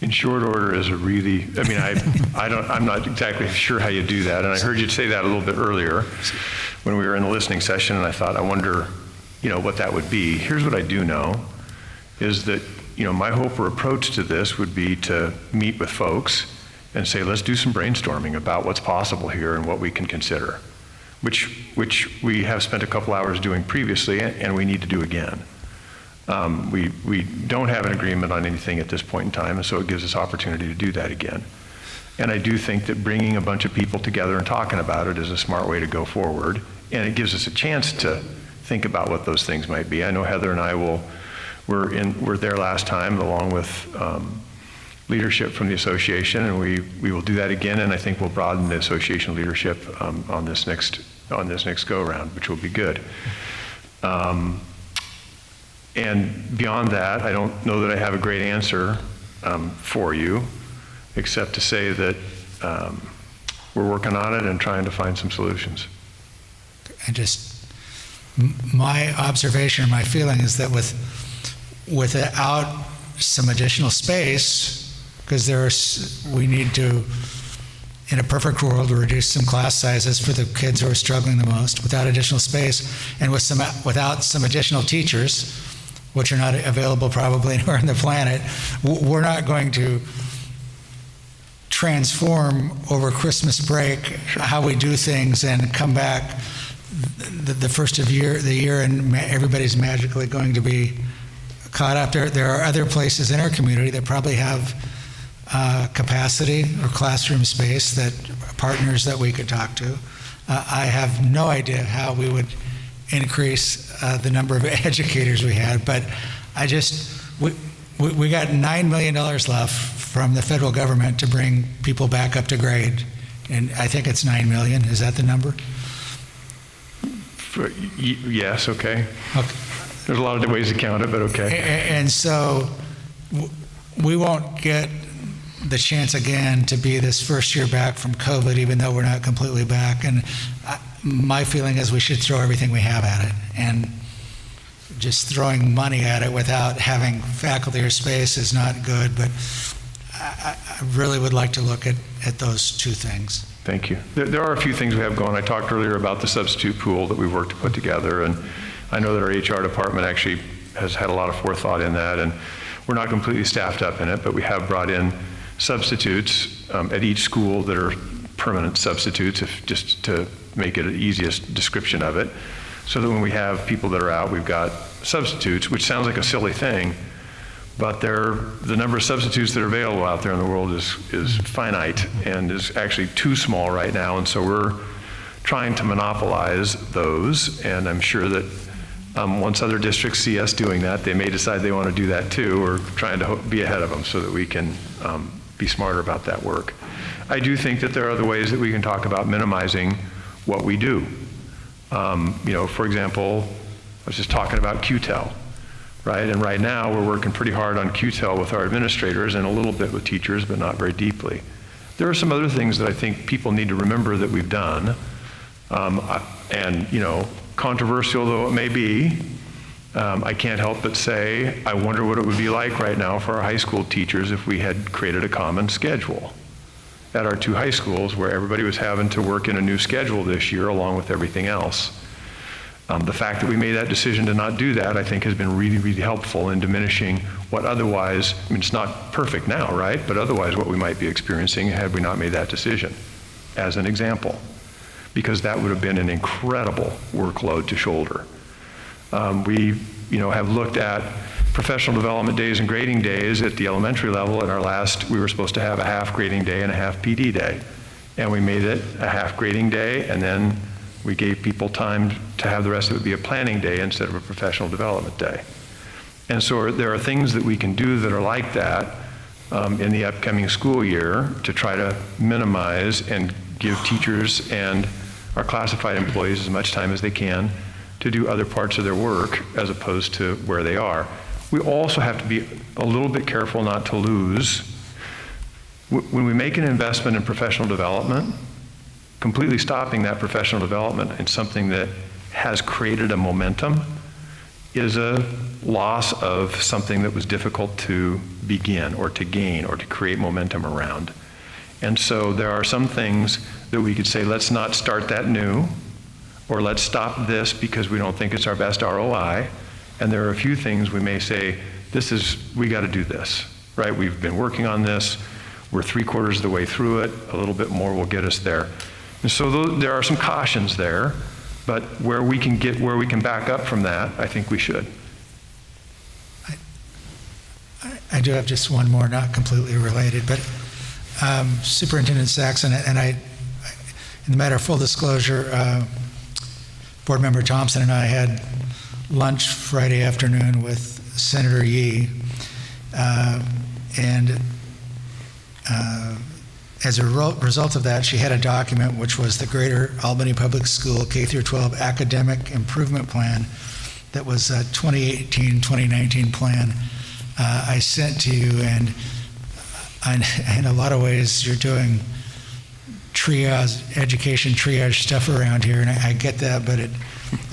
In short order is a really, I mean, I'm not exactly sure how you do that. And I heard you say that a little bit earlier when we were in the listening session, and I thought, I wonder, what that would be. Here's what I do know is that, my hope or approach to this would be to meet with folks and say, let's do some brainstorming about what's possible here and what we can consider, which we have spent a couple hours doing previously, and we need to do again. We don't have an agreement on anything at this point in time, and so it gives us opportunity to do that again. And I do think that bringing a bunch of people together and talking about it is a smart way to go forward, and it gives us a chance to think about what those things might be. I know Heather and I were there last time, along with leadership from the association, and we will do that again, and I think we'll broaden the association leadership on this next go-around, which will be good. And beyond that, I don't know that I have a great answer for you, except to say that we're working on it and trying to find some solutions. And just my observation, my feeling is that without some additional space, because we need to, in a perfect world, reduce some class sizes for the kids who are struggling the most. Without additional space, and without some additional teachers, which are not available probably anywhere on the planet, we're not going to transform over Christmas break how we do things and come back the first of the year and everybody's magically going to be caught up. There are other places in our community that probably have capacity or classroom space, that partners that we could talk to. I have no idea how we would increase the number of educators we had, but we got $9 million left from the federal government to bring people back up to grade, and I think it's 9 million. Is that the number? Yes, okay. Okay. There's a lot of ways to count it, but okay. And so we won't get the chance again to be this first year back from COVID, even though we're not completely back. And my feeling is we should throw everything we have at it. And just throwing money at it without having faculty or space is not good. But I really would like to look at those two things. Thank you. There are a few things we have going. I talked earlier about the substitute pool that we've worked to put together, and I know that our HR department actually has had a lot of forethought in that, and we're not completely staffed up in it, but we have brought in substitutes at each school that are permanent substitutes, just to make it the easiest description of it, so that when we have people that are out, we've got substitutes, which sounds like a silly thing, but the number of substitutes that are available out there in the world is finite and is actually too small right now, and so we're trying to monopolize those, and I'm sure that once other districts see us doing that, they may decide they want to do that too. We're trying to be ahead of them so that we can be smarter about that work. I do think that there are other ways that we can talk about minimizing what we do. For example, I was just talking about Qtel. Right? And right now we're working pretty hard on Qtel with our administrators and a little bit with teachers, but not very deeply. There are some other things that I think people need to remember that we've done. And controversial though it may be, I can't help but say, I wonder what it would be like right now for our high school teachers if we had created a common schedule at our two high schools, where everybody was having to work in a new schedule this year along with everything else. The fact that we made that decision to not do that, I think, has been really, really helpful in diminishing what otherwise, it's not perfect now, right? But otherwise what we might be experiencing had we not made that decision, as an example, because that would have been an incredible workload to shoulder. We, have looked at professional development days and grading days at the elementary level. At our last, we were supposed to have a half grading day and a half PD day. And we made it a half grading day, and then we gave people time to have the rest of it be a planning day instead of a professional development day. And so there are things that we can do that are like that in the upcoming school year to try to minimize and give teachers and our classified employees as much time as they can to do other parts of their work as opposed to where they are. We also have to be a little bit careful not to lose. When we make an investment in professional development, completely stopping that professional development in something that has created a momentum is a loss of something that was difficult to begin or to gain or to create momentum around. And so there are some things that we could say, let's not start that new, or let's stop this because we don't think it's our best ROI. And there are a few things we may say, we got to do this, right? We've been working on this. We're 3/4 of the way through it. A little bit more will get us there. And so there are some cautions there, but where we can back up from that, I think we should. I do have just one more, not completely related, but Superintendent Saxon, and I, in the matter of full disclosure, Board Member Thompson and I had lunch Friday afternoon with Senator Yee, and as a result of that, she had a document which was the Greater Albany Public School K through 12 Academic Improvement Plan that was a 2018-2019 plan I sent to you, and in a lot of ways you're doing triage, education triage stuff around here, and I get that, but at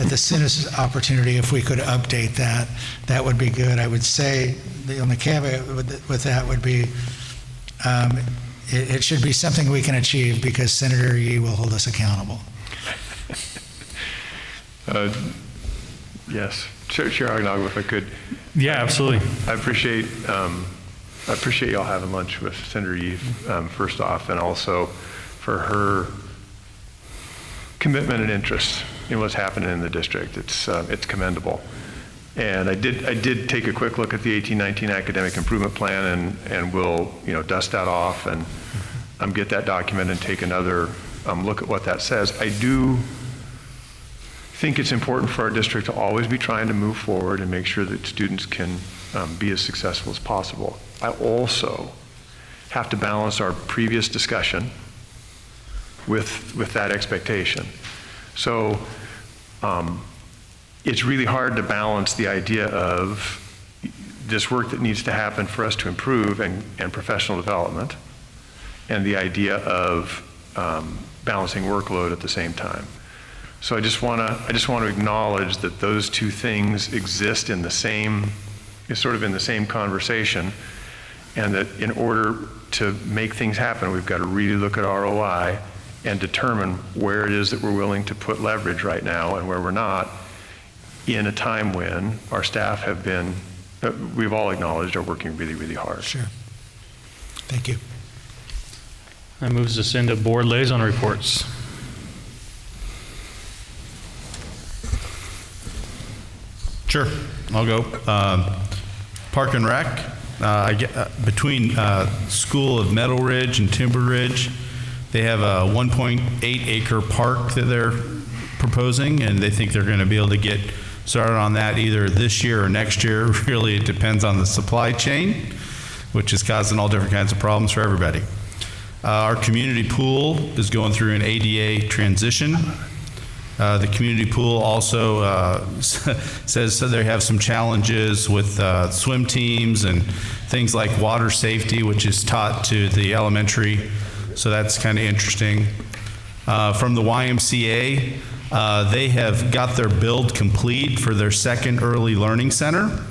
the soonest opportunity, if we could update that, that would be good. I would say the only caveat with that would be it should be something we can achieve, because Senator Yee will hold us accountable. Yes, Chair Agnog, if I could. Yeah, absolutely. I appreciate y'all having lunch with Senator Yee, first off, and also for her commitment and interest in what's happening in the district. It's commendable. And I did take a quick look at the 18-19 academic improvement plan, and we'll dust that off and get that document and take another look at what that says. I do think it's important for our district to always be trying to move forward and make sure that students can be as successful as possible. I also have to balance our previous discussion with that expectation. So it's really hard to balance the idea of this work that needs to happen for us to improve and professional development, and the idea of balancing workload at the same time. So I just want to acknowledge that those two things exist in the same, sort of in the same conversation, and that in order to make things happen, we've got to really look at ROI and determine where it is that we're willing to put leverage right now and where we're not, in a time when our staff have been, we've all acknowledged, are working really, really hard. Sure. Thank you. That moves us into board liaison reports. Sure, I'll go. Park and Rec, between School of Meadow Ridge and Timber Ridge, they have a 1.8 acre park that they're proposing, and they think they're going to be able to get started on that either this year or next year. Really, it depends on the supply chain, which is causing all different kinds of problems for everybody. Our community pool is going through an ADA transition. The community pool also says they have some challenges with swim teams and things like water safety, which is taught to the elementary. So that's kind of interesting. From the YMCA, they have got their build complete for their second early learning center,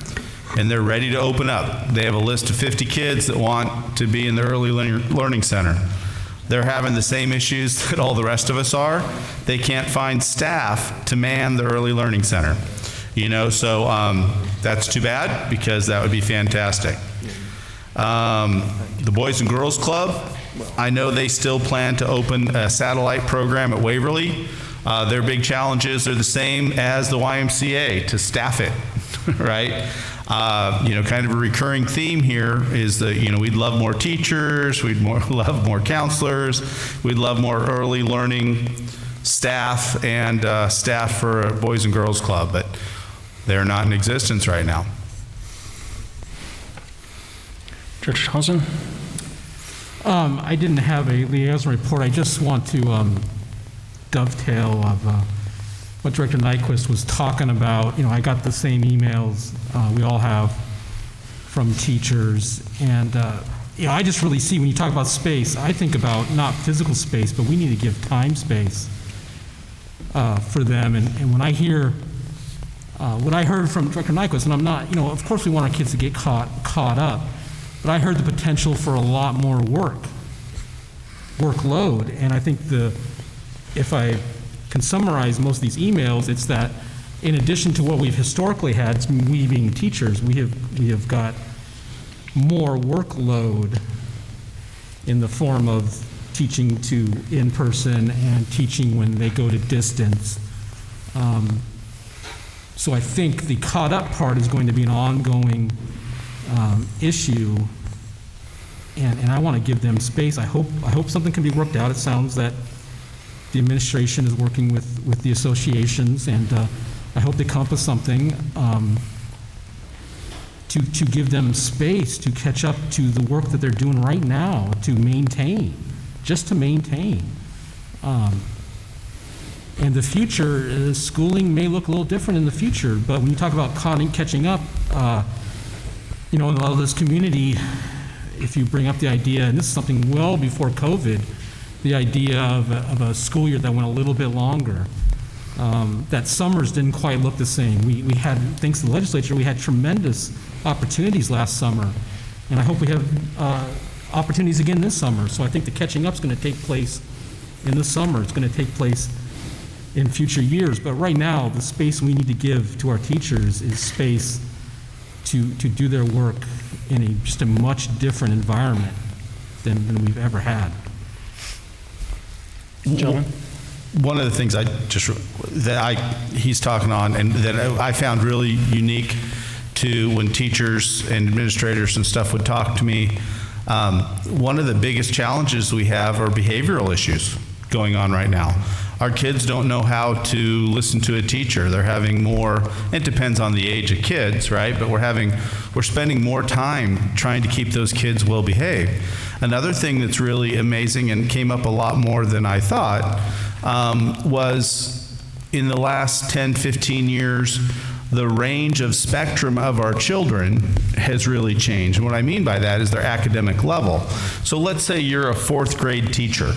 and they're ready to open up. They have a list of 50 kids that want to be in the early learning center. They're having the same issues that all the rest of us are. They can't find staff to man the early learning center. So that's too bad, because that would be fantastic. The Boys and Girls Club, I know they still plan to open a satellite program at Waverly. Their big challenges are the same as the YMCA, to staff it, right? Kind of a recurring theme here is that, we'd love more teachers, we'd love more counselors, we'd love more early learning staff and staff for a Boys and Girls Club, but they're not in existence right now. Church Thompson? I didn't have a liaison report. I just want to dovetail of what Director Nyquist was talking about. I got the same emails we all have from teachers, and I just really see, when you talk about space, I think about not physical space, but we need to give time space for them. And when I hear what I heard from Director Nyquist, and I'm not, of course we want our kids to get caught up, but I heard the potential for a lot more workload, and I think if I can summarize most of these emails, it's that in addition to what we've historically had, we being teachers, we have got more workload in the form of teaching to in-person and teaching when they go to distance. So I think the caught up part is going to be an ongoing issue, and I want to give them space. I hope something can be worked out. It sounds that the administration is working with the associations, and I hope they come up with something. to give them space to catch up to the work that they're doing right now to maintain, just to maintain. And the future, schooling may look a little different in the future, but when you talk about catching up, in a lot of this community, if you bring up the idea, and this is something well before COVID, the idea of a school year that went a little bit longer, that summers didn't quite look the same. We had, thanks to the legislature, we had tremendous opportunities last summer, and I hope we have opportunities again this summer. So I think the catching up is going to take place in the summer. It's going to take place in future years. But right now, the space we need to give to our teachers is space to do their work in just a much different environment than we've ever had. Gentlemen? One of the things he's talking on, and that I found really unique to when teachers and administrators and stuff would talk to me, one of the biggest challenges we have are behavioral issues going on right now. Our kids don't know how to listen to a teacher. They're having more, it depends on the age of kids, right? But we're spending more time trying to keep those kids well behaved. Another thing that's really amazing and came up a lot more than I thought was in the last 10, 15 years, the range of spectrum of our children has really changed. And what I mean by that is their academic level. So let's say you're a 4th grade teacher,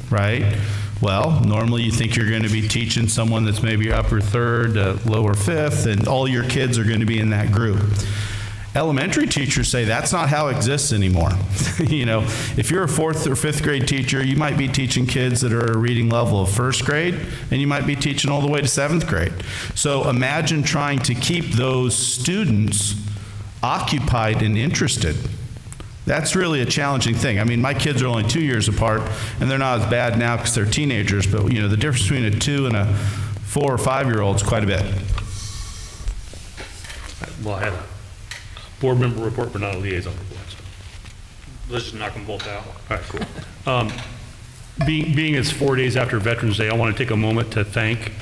right? Well, normally you think you're going to be teaching someone that's maybe upper 3rd, lower 5th, and all your kids are going to be in that group. Elementary teachers say that's not how it exists anymore. If you're a 4th or 5th grade teacher, you might be teaching kids that are a reading level of 1st grade, and you might be teaching all the way to 7th grade. So imagine trying to keep those students occupied and interested. That's really a challenging thing. I mean, my kids are only 2 years apart, and they're not as bad now because they're teenagers, but the difference between a 2 and a 4 or 5-year-old is quite a bit. Well, I had a board member report, but not a liaison report. So. Let's just knock them both out. All right, cool. Being it's 4 days after Veterans Day, I want to take a moment to thank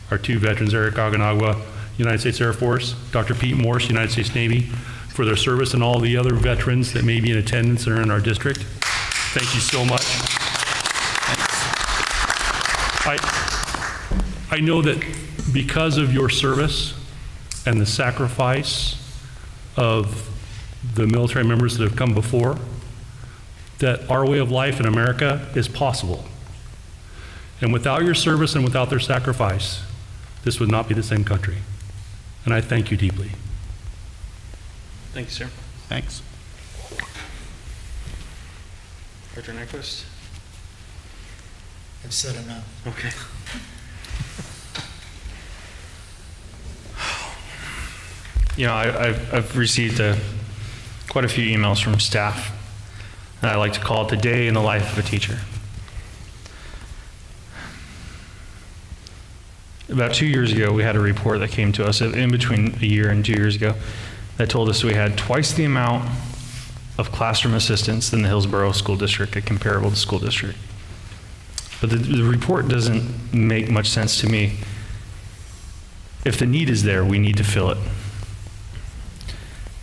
our 2 veterans, Eric Aganagua, United States Air Force, Dr. Pete Morse, United States Navy, for their service, and all the other veterans that may be in attendance or in our district. Thank you so much. I know that because of your service and the sacrifice of the military members that have come before, that our way of life in America is possible. And without your service and without their sacrifice, this would not be the same country. And I thank you deeply. Thank you, sir. Thanks. Dr. Nyquist? I've said enough. Okay. I've received quite a few emails from staff, and I like to call it the day in the life of a teacher. About 2 years ago, we had a report that came to us in between a year and 2 years ago that told us we had twice the amount of classroom assistants than the Hillsborough School District, a comparable school district. But the report doesn't make much sense to me. If the need is there, we need to fill it.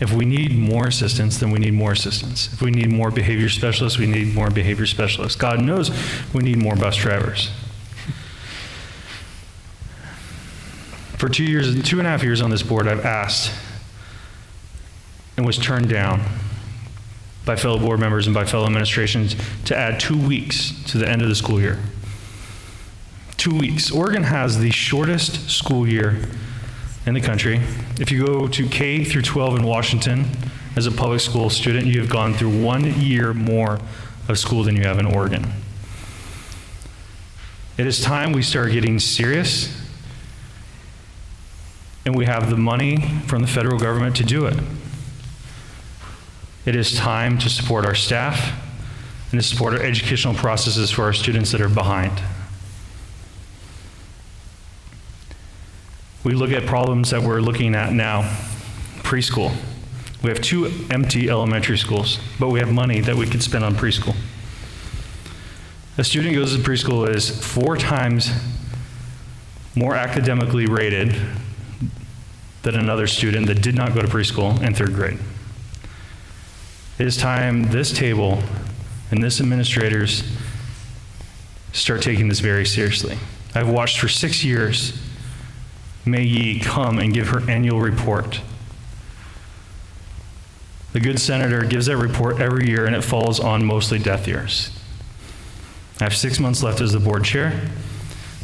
If we need more assistance, then we need more assistance. If we need more behavior specialists, we need more behavior specialists. God knows we need more bus drivers. For 2 years, 2.5 years on this board, I've asked and was turned down by fellow board members and by fellow administrations to add 2 weeks to the end of the school year. 2 weeks. Oregon has the shortest school year in the country. If you go to K through 12 in Washington as a public school student, you have gone through 1 year more of school than you have in Oregon. It is time we start getting serious, and we have the money from the federal government to do it. It is time to support our staff and to support our educational processes for our students that are behind. We look at problems that we're looking at now. Preschool. We have 2 empty elementary schools, but we have money that we could spend on preschool. A student goes to preschool is 4 times more academically rated than another student that did not go to preschool and third grade. It is time this table and this administrators start taking this very seriously. I've watched for 6 years Mei Yi come and give her annual report. The good senator gives that report every year, and it falls on mostly death years. I have 6 months left as the board chair.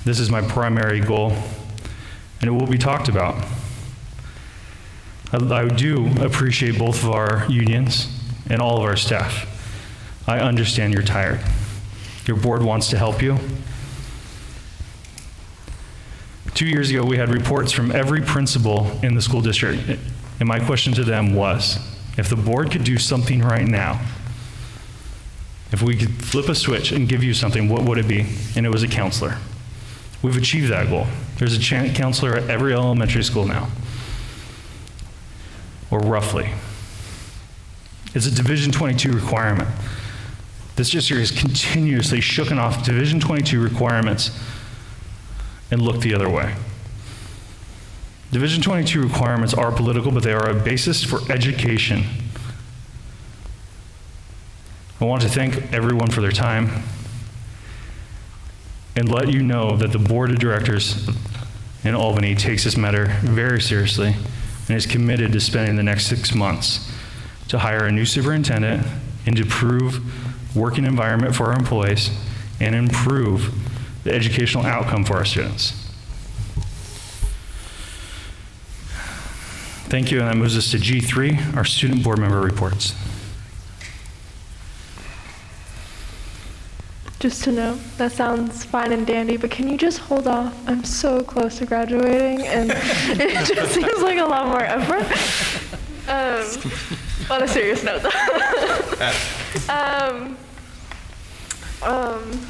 This is my primary goal, and it will be talked about. I do appreciate both of our unions and all of our staff. I understand you're tired. Your board wants to help you. 2 years ago, we had reports from every principal in the school district, and my question to them was, if the board could do something right now, if we could flip a switch and give you something, what would it be? And it was a counselor. We've achieved that goal. There's a counselor at every elementary school now, or roughly. It's a Division 22 requirement. This district has continuously shooken off Division 22 requirements and looked the other way. Division 22 requirements are political, but they are a basis for education. I want to thank everyone for their time and let you know that the board of directors in Albany takes this matter very seriously and is committed to spending the next 6 months to hire a new superintendent and to improve working environment for our employees and improve the educational outcome for our students. Thank you, and that moves us to G3, our student board member reports. Just to know, that sounds fine and dandy, but can you just hold off? I'm so close to graduating, and it just seems like a lot more effort. On a serious note, though.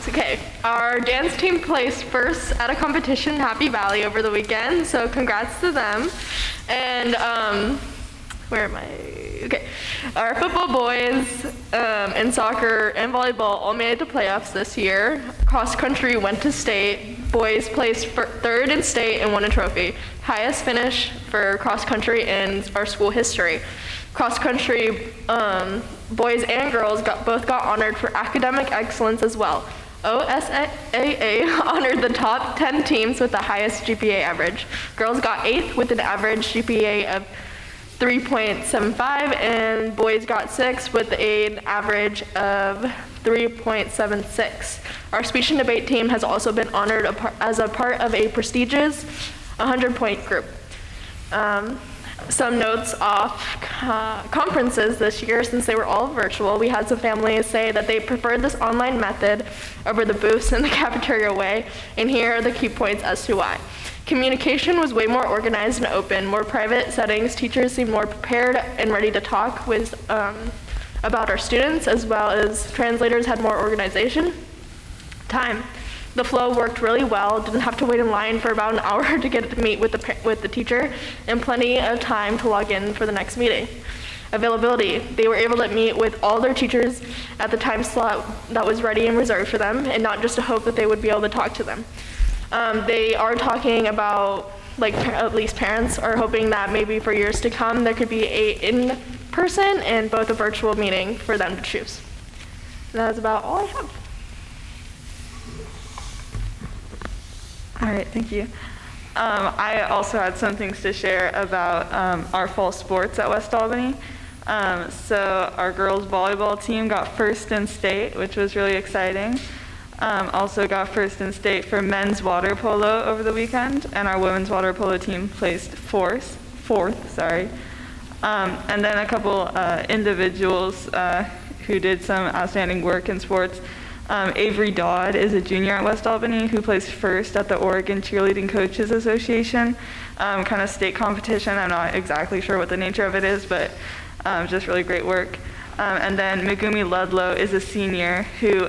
Okay, our dance team placed first at a competition in Happy Valley over the weekend, so congrats to them. And where am I? Okay, our football boys and soccer and volleyball all made it to playoffs this year. Cross country went to state. Boys placed third in state and won a trophy. Highest finish for cross country in our school history. Cross country boys and girls both got honored for academic excellence as well. OSAA honored the top 10 teams with the highest GPA average. Girls got 8th with an average GPA of 3.75, and boys got 6th with an average of 3.76. Our speech and debate team has also been honored as a part of a prestigious 100-point group. Some notes off conferences this year, since they were all virtual. We had some families say that they preferred this online method over the booths in the cafeteria way, and here are the key points as to why. Communication was way more organized and open, more private settings. Teachers seemed more prepared and ready to talk with about our students, as well as translators had more organization. Time. The flow worked really well. Didn't have to wait in line for about an hour to get to meet with the teacher, and plenty of time to log in for the next meeting. Availability. They were able to meet with all their teachers at the time slot that was ready and reserved for them, and not just to hope that they would be able to talk to them. They are talking about, like, at least parents are hoping that maybe for years to come there could be a in-person and both a virtual meeting for them to choose. And that is about all I have. All right, thank you. I also had some things to share about our fall sports at West Albany. So our girls volleyball team got first in state, which was really exciting. Also got first in state for men's water polo over the weekend, and our women's water polo team placed fourth. And then a couple individuals who did some outstanding work in sports. Avery Dodd is a junior at West Albany who placed first at the Oregon Cheerleading Coaches Association, kind of state competition. I'm not exactly sure what the nature of it is, but just really great work. And then Megumi Ludlow is a senior who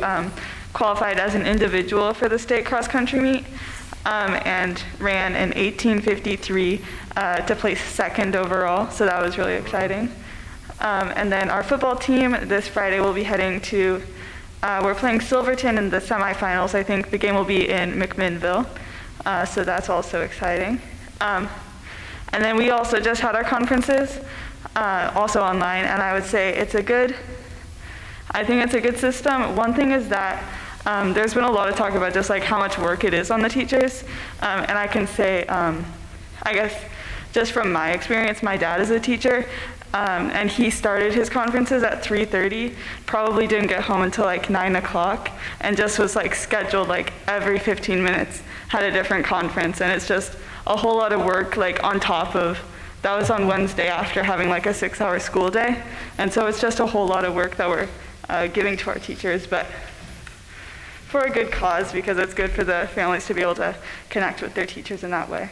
qualified as an individual for the state cross-country meet and ran an 18:53 to place second overall, so that was really exciting. And then our football team this Friday will be heading to we're playing Silverton in the semifinals. I think the game will be in McMinnville, so that's also exciting. And then we also just had our conferences, also online, and I would say I think it's a good system. One thing is that there's been a lot of talk about just like how much work it is on the teachers, and I can say, I guess, just from my experience, my dad is a teacher, and he started his conferences at 3:30, probably didn't get home until like 9 o'clock, and just was like scheduled like every 15 minutes, had a different conference, and it's just a whole lot of work like on top of, that was on Wednesday after having like a 6-hour school day, and so it's just a whole lot of work that we're giving to our teachers, but for a good cause, because it's good for the families to be able to connect with their teachers in that way.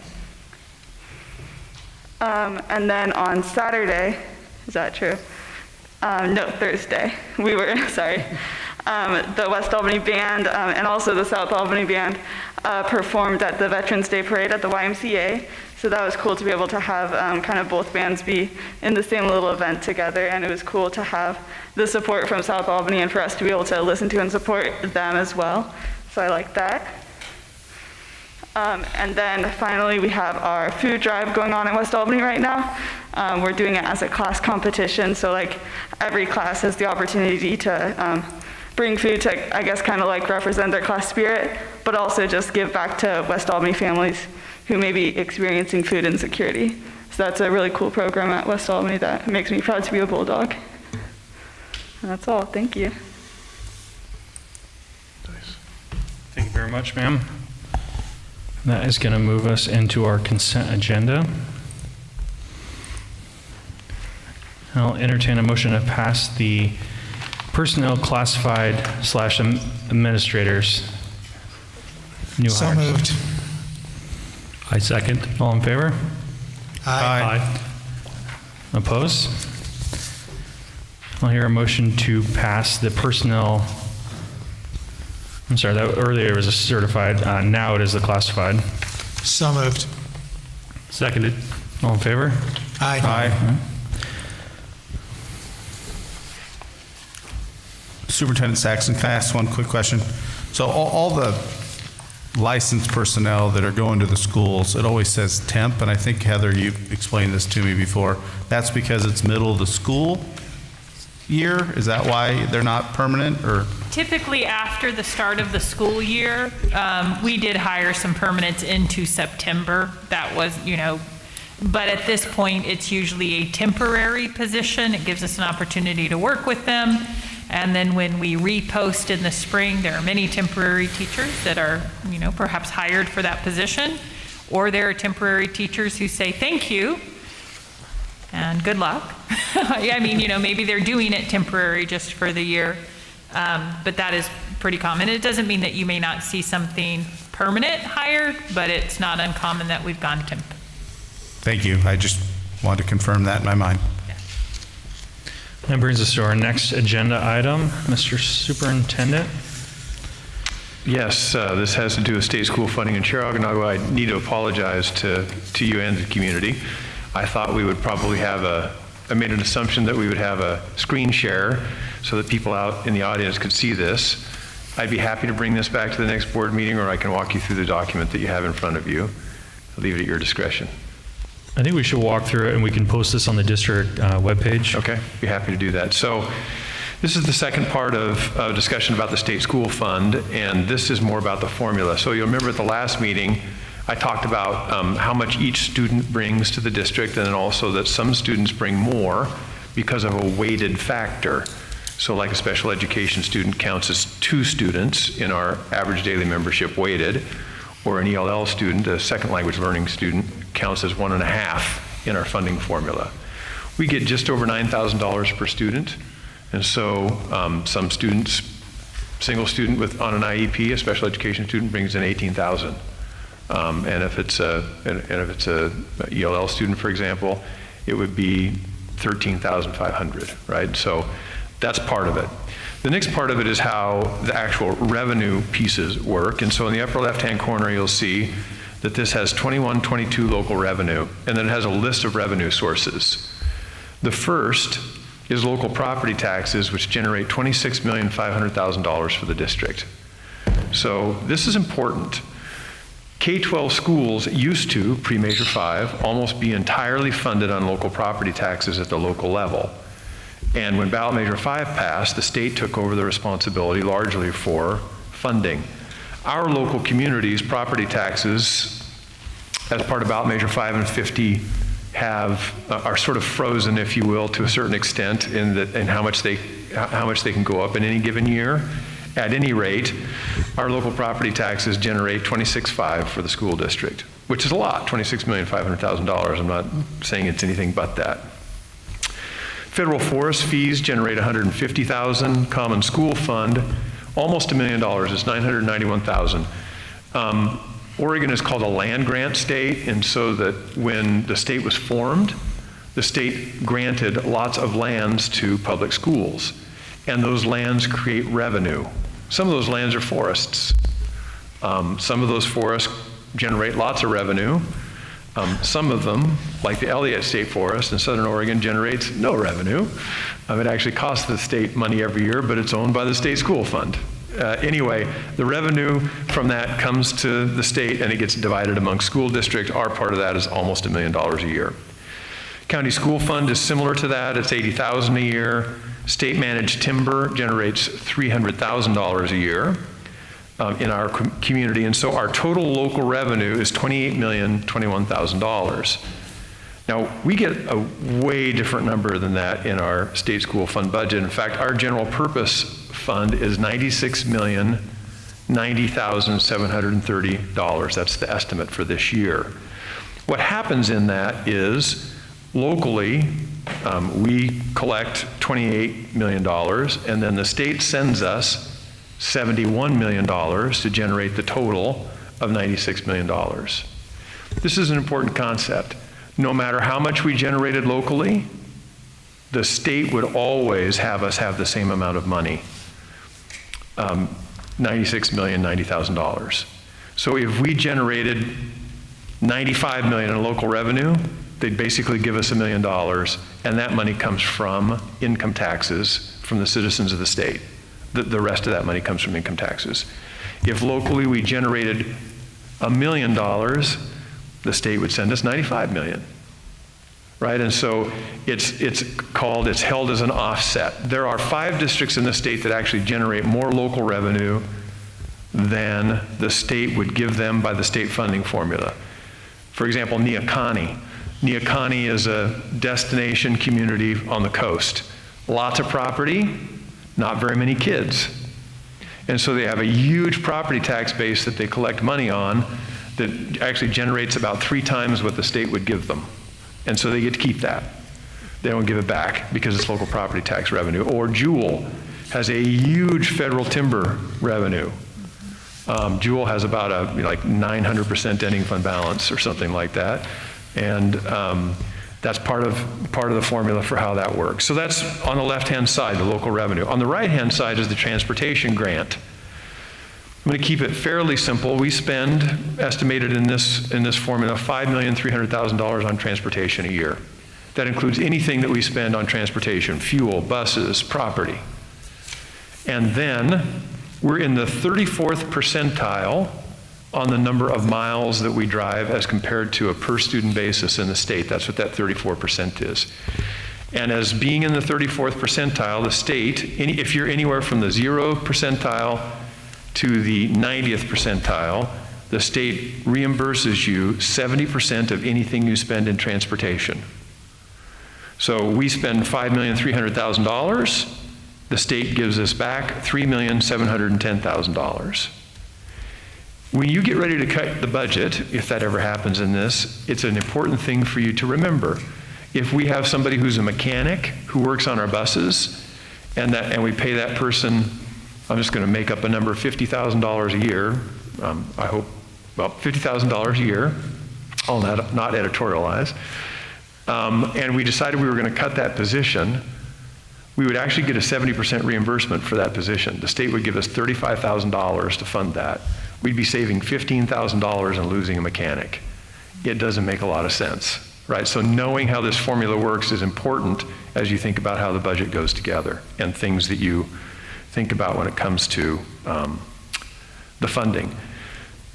And then on Saturday, is that true? No, Thursday, we were, sorry. The West Albany Band and also the South Albany Band performed at the Veterans Day Parade at the YMCA. So that was cool to be able to have kind of both bands be in the same little event together, and it was cool to have the support from South Albany and for us to be able to listen to and support them as well. So I like that. And then finally we have our food drive going on in West Albany right now. We're doing it as a class competition, so like every class has the opportunity to bring food to, I guess, kind of like represent their class spirit, but also just give back to West Albany families who may be experiencing food insecurity. So that's a really cool program at West Albany that makes me proud to be a Bulldog. And that's all, thank you. Thank you very much, ma'am. That is going to move us into our consent agenda. I'll entertain a motion to pass the personnel classified / administrators. New So hires. moved. I second. All in favor? Aye. Opposed? I'll hear a motion to pass the personnel. I'm sorry, that earlier was a certified, now it is the classified. So moved. Seconded. All in favor? Aye. Superintendent Saxon, can I ask one quick question? So all the licensed personnel that are going to the schools, it always says temp, and I think, Heather, you explained this to me before. That's because it's middle of the school year? Is that why they're not permanent, or? Typically, after the start of the school year, we did hire some permanents into September. That was, but at this point, it's usually a temporary position. It gives us an opportunity to work with them. And then when we repost in the spring, there are many temporary teachers that are, perhaps hired for that position. Or there are temporary teachers who say, thank you, and good luck. I mean, maybe they're doing it temporary just for the year. But that is pretty common. It doesn't mean that you may not see something permanent hired, but it's not uncommon that we've gone temp. Thank you. I just wanted to confirm that in my mind. That brings us to our next agenda item. Mr. Superintendent. Yes, this has to do with state school funding in Chiroganaga. I need to apologize to you and the community. I thought we would probably have I made an assumption that we would have a screen share so that people out in the audience could see this. I'd be happy to bring this back to the next board meeting, or I can walk you through the document that you have in front of you. I'll leave it at your discretion. I think we should walk through it, and we can post this on the district webpage. Okay, be happy to do that. So this is the second part of discussion about the state school fund, and this is more about the formula. So you'll remember at the last meeting, I talked about how much each student brings to the district, and then also that some students bring more because of a weighted factor. So like a special education student counts as 2 students in our average daily membership weighted, or an ELL student, a second language learning student, counts as 1.5 in our funding formula. We get just over $9,000 per student, and so some students, single student on an IEP, a special education student, brings in $18,000. And if it's a ELL student, for example, it would be $13,500, right? So that's part of it. The next part of it is how the actual revenue pieces work. And so in the upper left-hand corner, you'll see that this has 21-22 local revenue, and then it has a list of revenue sources. The first is local property taxes, which generate $26,500,000 for the district. So this is important. K-12 schools used to, pre-Measure 5, almost be entirely funded on local property taxes at the local level. And when ballot Measure 5 passed, the state took over the responsibility largely for funding. Our local communities' property taxes, as part of ballot Measure 5 and 50, are sort of frozen, if you will, to a certain extent in how much they can go up in any given year. At any rate, our local property taxes generate $26.5 for the school district, which is a lot, $26,500,000. I'm not saying it's anything but that. Federal forest fees generate $150,000. Common school fund, almost $1 million. It's $991,000. Oregon is called a land grant state, and so that when the state was formed, the state granted lots of lands to public schools, and those lands create revenue. Some of those lands are forests. Some of those forests generate lots of revenue. Some of them, like the Elliott State Forest in Southern Oregon, generates no revenue. It actually costs the state money every year, but it's owned by the state school fund. Anyway, the revenue from that comes to the state and it gets divided among school districts. Our part of that is almost $1 million a year. County school fund is similar to that. It's $80,000 a year. State managed timber generates $300,000 a year in our community. And so our total local revenue is $28,021,000. Now, we get a way different number than that in our state school fund budget. In fact, our general purpose fund is $96,090,730. That's the estimate for this year. What happens in that is locally, we collect $28 million, and then the state sends us $71 million to generate the total of $96 million. This is an important concept. No matter how much we generated locally, the state would always have us have the same amount of money, $96,090,000. So if we generated $95 million in local revenue, they'd basically give us $1 million, and that money comes from income taxes from the citizens of the state. The rest of that money comes from income taxes. If locally we generated $1 million, the state would send us $95 million, right? And so it's held as an offset. There are 5 districts in the state that actually generate more local revenue than the state would give them by the state funding formula. For example, Neocani. Neocani is a destination community on the coast. Lots of property, not very many kids. And so they have a huge property tax base that they collect money on that actually generates about 3 times what the state would give them. And so they get to keep that. They don't give it back because it's local property tax revenue. Or Jewel has a huge federal timber revenue. Jewel has about a 900% ending fund balance or something like that. And that's part of the formula for how that works. So that's on the left-hand side, the local revenue. On the right-hand side is the transportation grant. I'm going to keep it fairly simple. We spend, estimated in this formula, $5,300,000 on transportation a year. That includes anything that we spend on transportation, fuel, buses, property. And then we're in the 34th percentile on the number of miles that we drive as compared to a per student basis in the state. That's what that 34% is. And as being in the 34th percentile, the state, if you're anywhere from the 0 percentile to the 90th percentile, the state reimburses you 70% of anything you spend in transportation. So we spend $5,300,000. The state gives us back $3,710,000. When you get ready to cut the budget, if that ever happens in this, it's an important thing for you to remember. If we have somebody who's a mechanic who works on our buses, and we pay that person, I'm just going to make up a number, $50,000 a year, I hope, well, $50,000 a year, I'll not editorialize, and we decided we were going to cut that position, we would actually get a 70% reimbursement for that position. The state would give us $35,000 to fund that. We'd be saving $15,000 and losing a mechanic. It doesn't make a lot of sense, right? So knowing how this formula works is important as you think about how the budget goes together and things that you think about when it comes to the funding.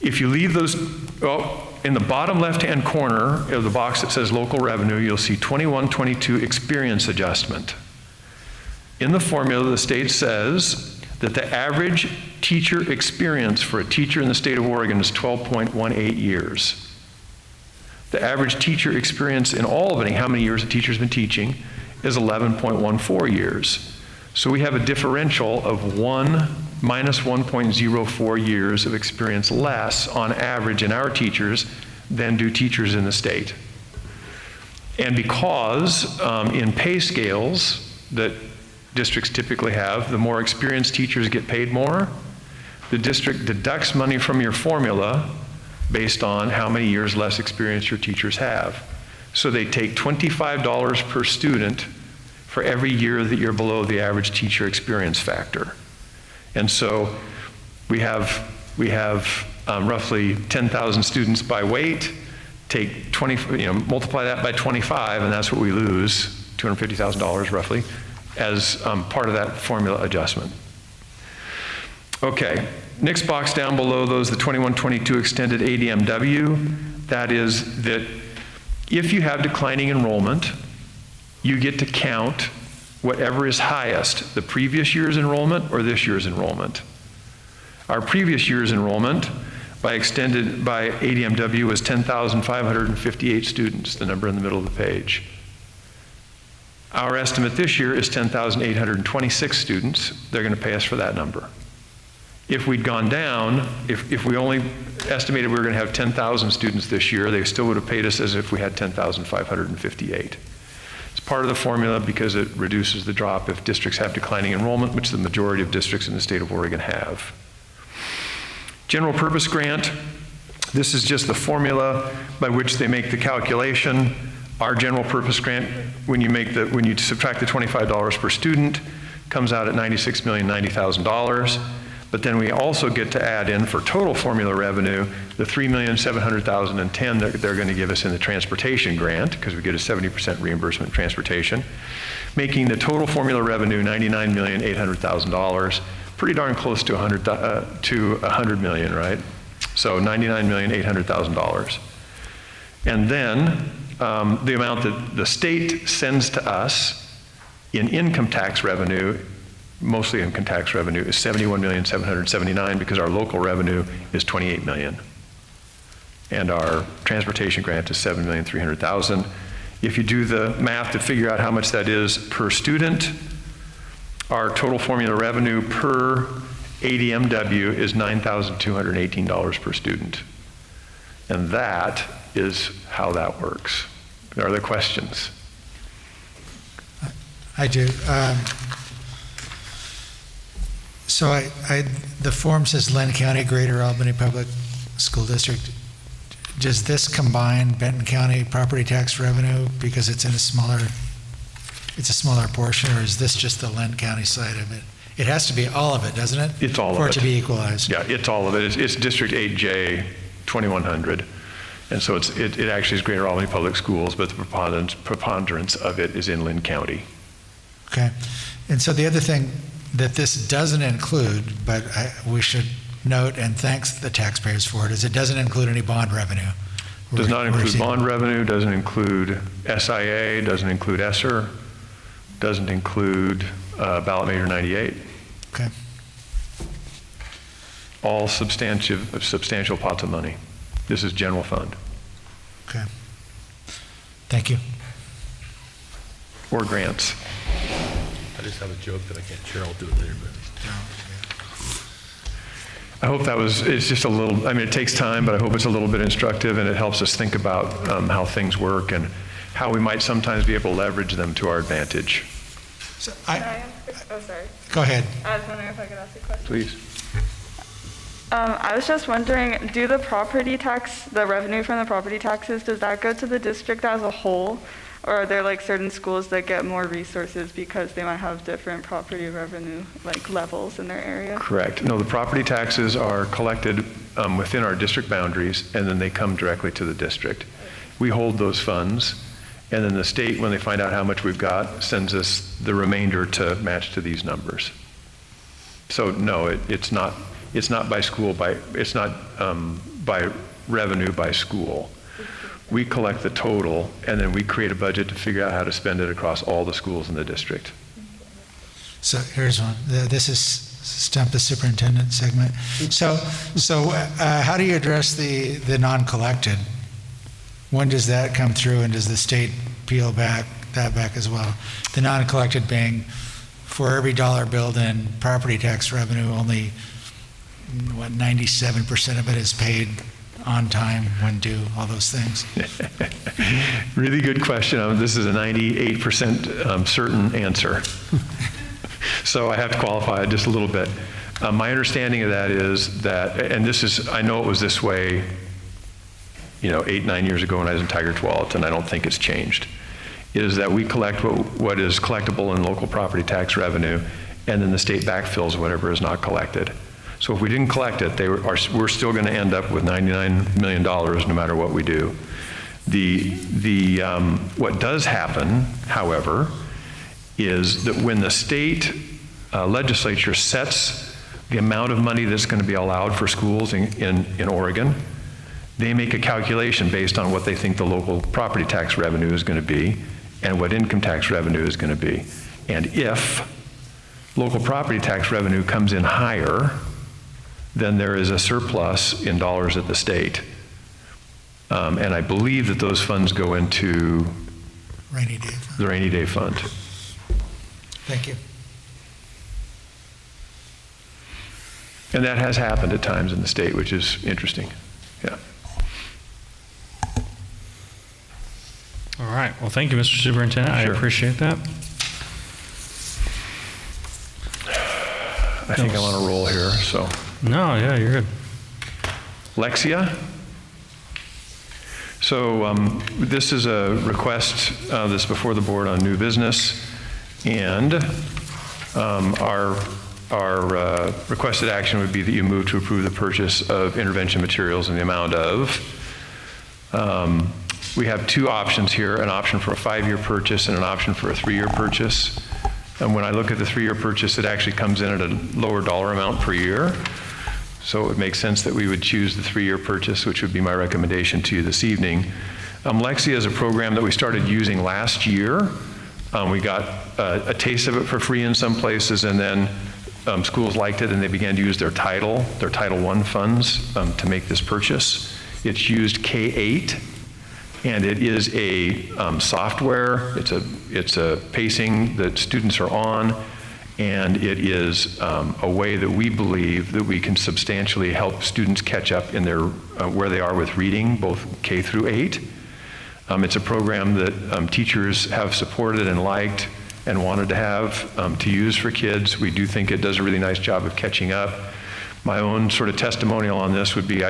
If you leave those, in the bottom left-hand corner of the box that says local revenue, you'll see 21-22 experience adjustment. In the formula, the state says that the average teacher experience for a teacher in the state of Oregon is 12.18 years. The average teacher experience in Albany, how many years a teacher's been teaching, is 11.14 years. So we have a differential of minus 1.04 years of experience less on average in our teachers than do teachers in the state. And because in pay scales that districts typically have, the more experienced teachers get paid more, the district deducts money from your formula based on how many years less experience your teachers have. So they take $25 per student for every year that you're below the average teacher experience factor. And so we have roughly 10,000 students by weight, take 20, multiply that by 25, and that's what we lose, $250,000 roughly, as part of that formula adjustment. Okay, next box down below those, the 21-22 extended ADMW, that is that if you have declining enrollment, you get to count whatever is highest, the previous year's enrollment or this year's enrollment. Our previous year's enrollment by ADMW was 10,558 students, the number in the middle of the page. Our estimate this year is 10,826 students. They're going to pay us for that number. If we'd gone down, if we only estimated we were going to have 10,000 students this year, they still would have paid us as if we had 10,558. It's part of the formula because it reduces the drop if districts have declining enrollment, which the majority of districts in the state of Oregon have. General purpose grant, this is just the formula by which they make the calculation. Our general purpose grant, when you subtract the $25 per student, comes out at $96,090,000. But then we also get to add in for total formula revenue the $3,700,010 that they're going to give us in the transportation grant, because we get a 70% reimbursement in transportation, making the total formula revenue $99,800,000, pretty darn close to $100 million, right? So $99,800,000. And then the amount that the state sends to us in income tax revenue, mostly income tax revenue, is $71,779,000 because our local revenue is $28 million. And our transportation grant is $7,300,000. If you do the math to figure out how much that is per student, our total formula revenue per ADMW is $9,218 per student. And that is how that works. Are there questions? I do. So the form says Lynn County, Greater Albany Public School District. Does this combine Benton County property tax revenue because it's a smaller portion, or is this just the Lynn County side of it? It has to be all of it, doesn't it? It's all of it. For it to be equalized. Yeah, it's all of it. It's District 8J, 2100. And so it actually is Greater Albany Public Schools, but the preponderance of it is in Lynn County. Okay. And so the other thing that this doesn't include, but we should note and thanks the taxpayers for it, is it doesn't include any bond revenue. Does not include bond revenue, doesn't include SIA, doesn't include ESSER, doesn't include ballot measure 98. Okay. All substantial pots of money. This is general fund. Okay. Thank you. Or grants. I just have a joke that I can't share. I'll do it later. I hope it's just a little, it takes time, but I hope it's a little bit instructive and it helps us think about how things work and how we might sometimes be able to leverage them to our advantage. So Sorry. Go ahead. I was wondering if I could ask a question. Please. I was just wondering, do the property tax, the revenue from the property taxes, does that go to the district as a whole? Or are there like certain schools that get more resources because they might have different property revenue like levels in their area? Correct. No, the property taxes are collected within our district boundaries and then they come directly to the district. We hold those funds and then the state, when they find out how much we've got, sends us the remainder to match to these numbers. So no, it's not by school, it's not by revenue by school. We collect the total, and then we create a budget to figure out how to spend it across all the schools in the district. So here's one. This is Stump the Superintendent segment. So how do you address the non-collected? When does that come through, and does the state peel that back as well? The non-collected being, for every dollar billed in property tax revenue, only, 97% of it is paid on time, when due, all those things? Really good question. This is a 98% certain answer. So I have to qualify it just a little bit. My understanding of that is that, and this is, I know it was this way, 8, 9 years ago when I was in Tiger 12th, and I don't think it's changed, is that we collect what is collectible in local property tax revenue, and then the state backfills whatever is not collected. So if we didn't collect it, we're still going to end up with $99 million no matter what we do. What does happen, however, is that when the state legislature sets the amount of money that's going to be allowed for schools in Oregon, they make a calculation based on what they think the local property tax revenue is going to be and what income tax revenue is going to be. And if local property tax revenue comes in higher, then there is a surplus in dollars at the state. And I believe that those funds go into Rainy day fund. the rainy day fund. Thank you. And that has happened at times in the state, which is interesting. Yeah. All right. Well, thank you, Mr. Superintendent. Sure. I appreciate that. I think I'm on a roll here, so. No, yeah, you're good. Lexia. So this is a request that's before the board on new business, and our requested action would be that you move to approve the purchase of intervention materials in the amount of, we have two options here, an option for a 5-year purchase and an option for a 3-year purchase. And when I look at the 3-year purchase, it actually comes in at a lower dollar amount per year. So it would make sense that we would choose the 3-year purchase, which would be my recommendation to you this evening. Lexia is a program that we started using last year. We got a taste of it for free in some places, and then schools liked it and they began to use their Title I funds to make this purchase. It's used K-8, and it is a software. It's a pacing that students are on, and it is a way that we believe that we can substantially help students catch up in their where they are with reading, both K through 8. It's a program that teachers have supported and liked and wanted to have to use for kids. We do think it does a really nice job of catching up. My own sort of testimonial on this would be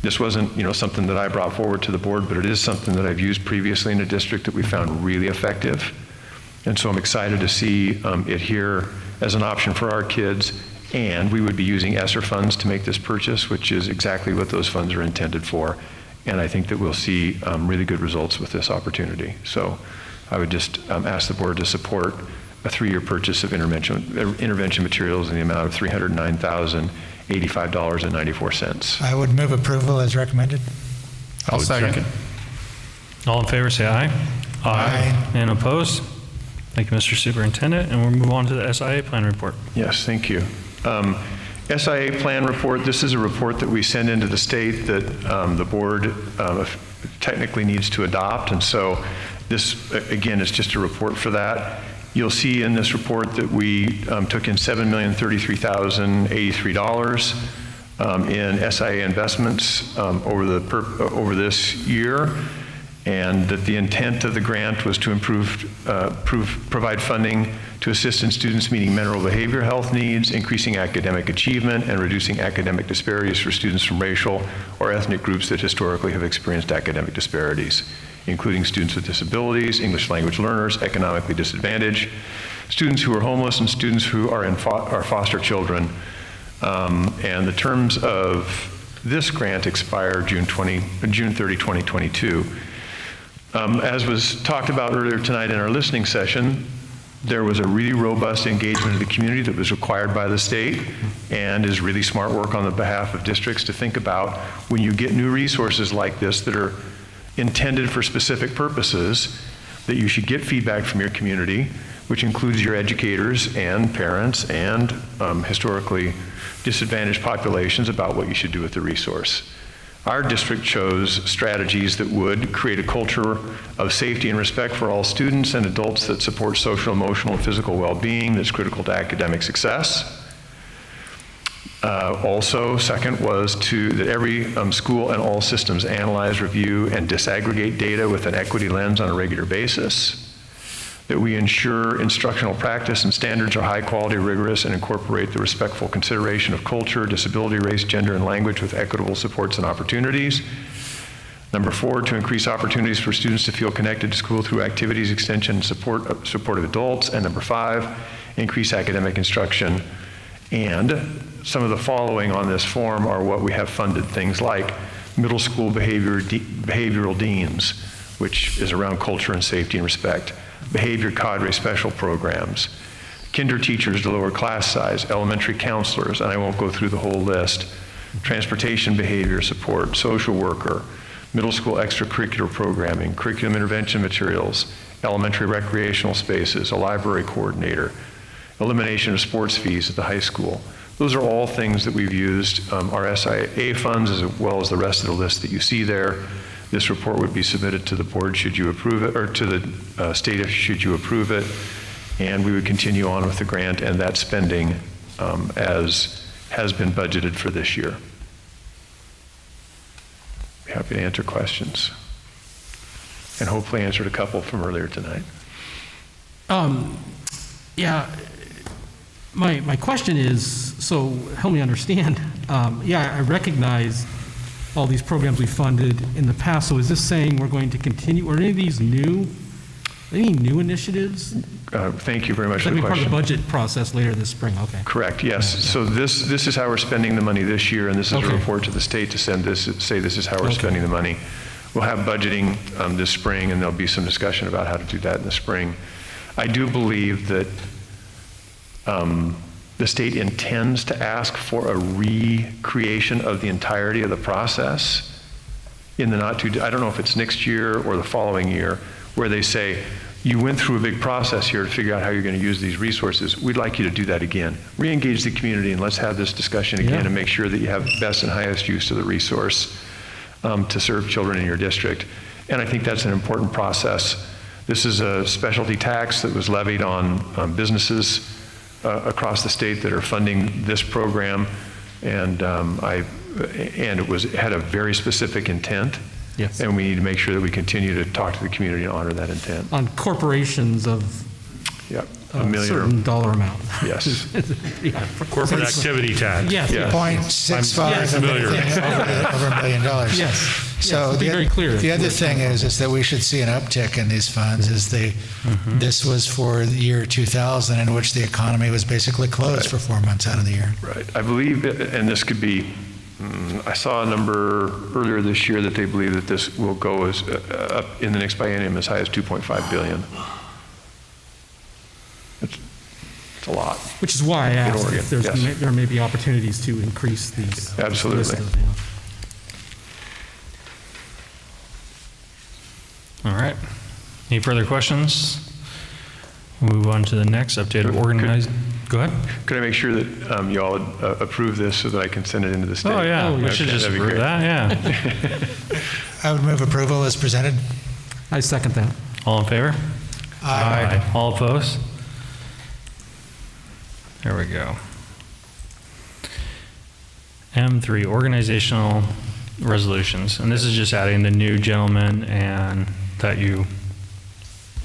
this wasn't something that I brought forward to the board, but it is something that I've used previously in a district that we found really effective. And so I'm excited to see it here as an option for our kids, and we would be using ESSER funds to make this purchase, which is exactly what those funds are intended for. And I think that we'll see really good results with this opportunity. So I would just ask the board to support a 3-year purchase of intervention materials in the amount of $309,085.94. I would move approval as recommended. I'll second. All in favor, say aye. Aye. And opposed? Thank you, Mr. Superintendent. And we'll move on to the SIA Plan Report. Yes, thank you. SIA Plan Report, this is a report that we send into the state that the board technically needs to adopt. And so this, again, is just a report for that. You'll see in this report that we took in $7,033,083 in SIA investments over this year, and that the intent of the grant was to provide funding to assist in students meeting mental behavior health needs, increasing academic achievement, and reducing academic disparities for students from racial or ethnic groups that historically have experienced academic disparities, including students with disabilities, English language learners, economically disadvantaged, students who are homeless, and students who are foster children. And the terms of this grant expire June 30, 2022. As was talked about earlier tonight in our listening session, There was a really robust engagement of the community that was required by the state and is really smart work on the behalf of districts to think about when you get new resources like this that are intended for specific purposes, that you should get feedback from your community, which includes your educators and parents and historically disadvantaged populations about what you should do with the resource. Our district chose strategies that would create a culture of safety and respect for all students and adults that support social, emotional, and physical well-being that's critical to academic success. Also, second was that every school and all systems analyze, review, and disaggregate data with an equity lens on a regular basis. That we ensure instructional practice and standards are high quality, rigorous, and incorporate the respectful consideration of culture, disability, race, gender, and language with equitable supports and opportunities. Number 4, to increase opportunities for students to feel connected to school through activities, extension, and support of adults. And number 5, increase academic instruction. And some of the following on this form are what we have funded, things like middle school behavioral deans, which is around culture and safety and respect. Behavior cadre special programs, kinder teachers to lower class size, elementary counselors, and I won't go through the whole list, transportation behavior support, social worker, middle school extracurricular programming, curriculum intervention materials, elementary recreational spaces, a library coordinator, elimination of sports fees at the high school. Those are all things that we've used our SIA funds as well as the rest of the list that you see there. This report would be submitted to the board should you approve it, or to the state should you approve it, and we would continue on with the grant and that spending as has been budgeted for this year. Be happy to answer questions, and hopefully answered a couple from earlier tonight. Yeah, my question is, so help me understand. I recognize all these programs we funded in the past. So is this saying we're going to continue, or any of these new initiatives? Thank you very much for That'll the be part of question. the budget process later this spring, okay. Correct, yes. So this is how we're spending the money this year, and this is a report to the state to say this is how we're spending the money. We'll have budgeting this spring, and there'll be some discussion about how to do that in the spring. I do believe that the state intends to ask for a recreation of the entirety of the process in the I don't know if it's next year or the following year, where they say, you went through a big process here to figure out how you're going to use these resources. We'd like you to do that again. Re-engage the community and let's have this discussion again and make sure that you have best and highest use of the resource to serve children in your district. And I think that's an important process. This is a specialty tax that was levied on businesses across the state that are funding this program, and it had a very specific intent. Yes. And we need to make sure that we continue to talk to the community and honor that intent. On corporations of a million certain dollar amount. Yes. Corporate activity tax. Yes. Yes. 0.65 of anything over $1 million. Yes. So Yes, be very clear. The other thing is that we should see an uptick in these funds. This was for the year 2000, in which the economy was basically closed for 4 months out of the year. Right. I believe, and this could be, I saw a number earlier this year that they believe that this will go as up in the next biennium as high as $2.5 billion. It's a lot. Which is why I asked Oregon, if yes. there may be opportunities to increase these. Absolutely. this list of, All right. Any further questions? We'll move on to the next updated organized. Go ahead. Could I make sure that you all approve this so that I can send it into the state? Oh, yeah. We Okay, should just that'd be approve great. that, yeah. I would move approval as presented. I second that. All in favor? Aye. All opposed? There we go. M3, organizational resolutions. And this is just adding the new gentleman and that you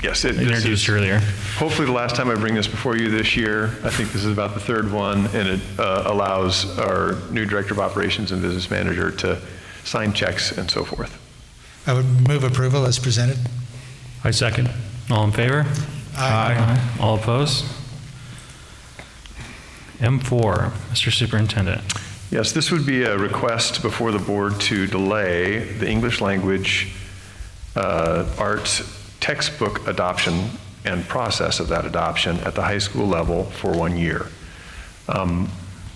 Yes, this introduced is earlier. hopefully the last time I bring this before you this year. I think this is about the third one, and it allows our new Director of Operations and Business Manager to sign checks and so forth. I would move approval as presented. I second. All in favor? Aye. All opposed? M4, Mr. Superintendent. Yes, this would be a request before the board to delay the English language arts textbook adoption and process of that adoption at the high school level for 1 year.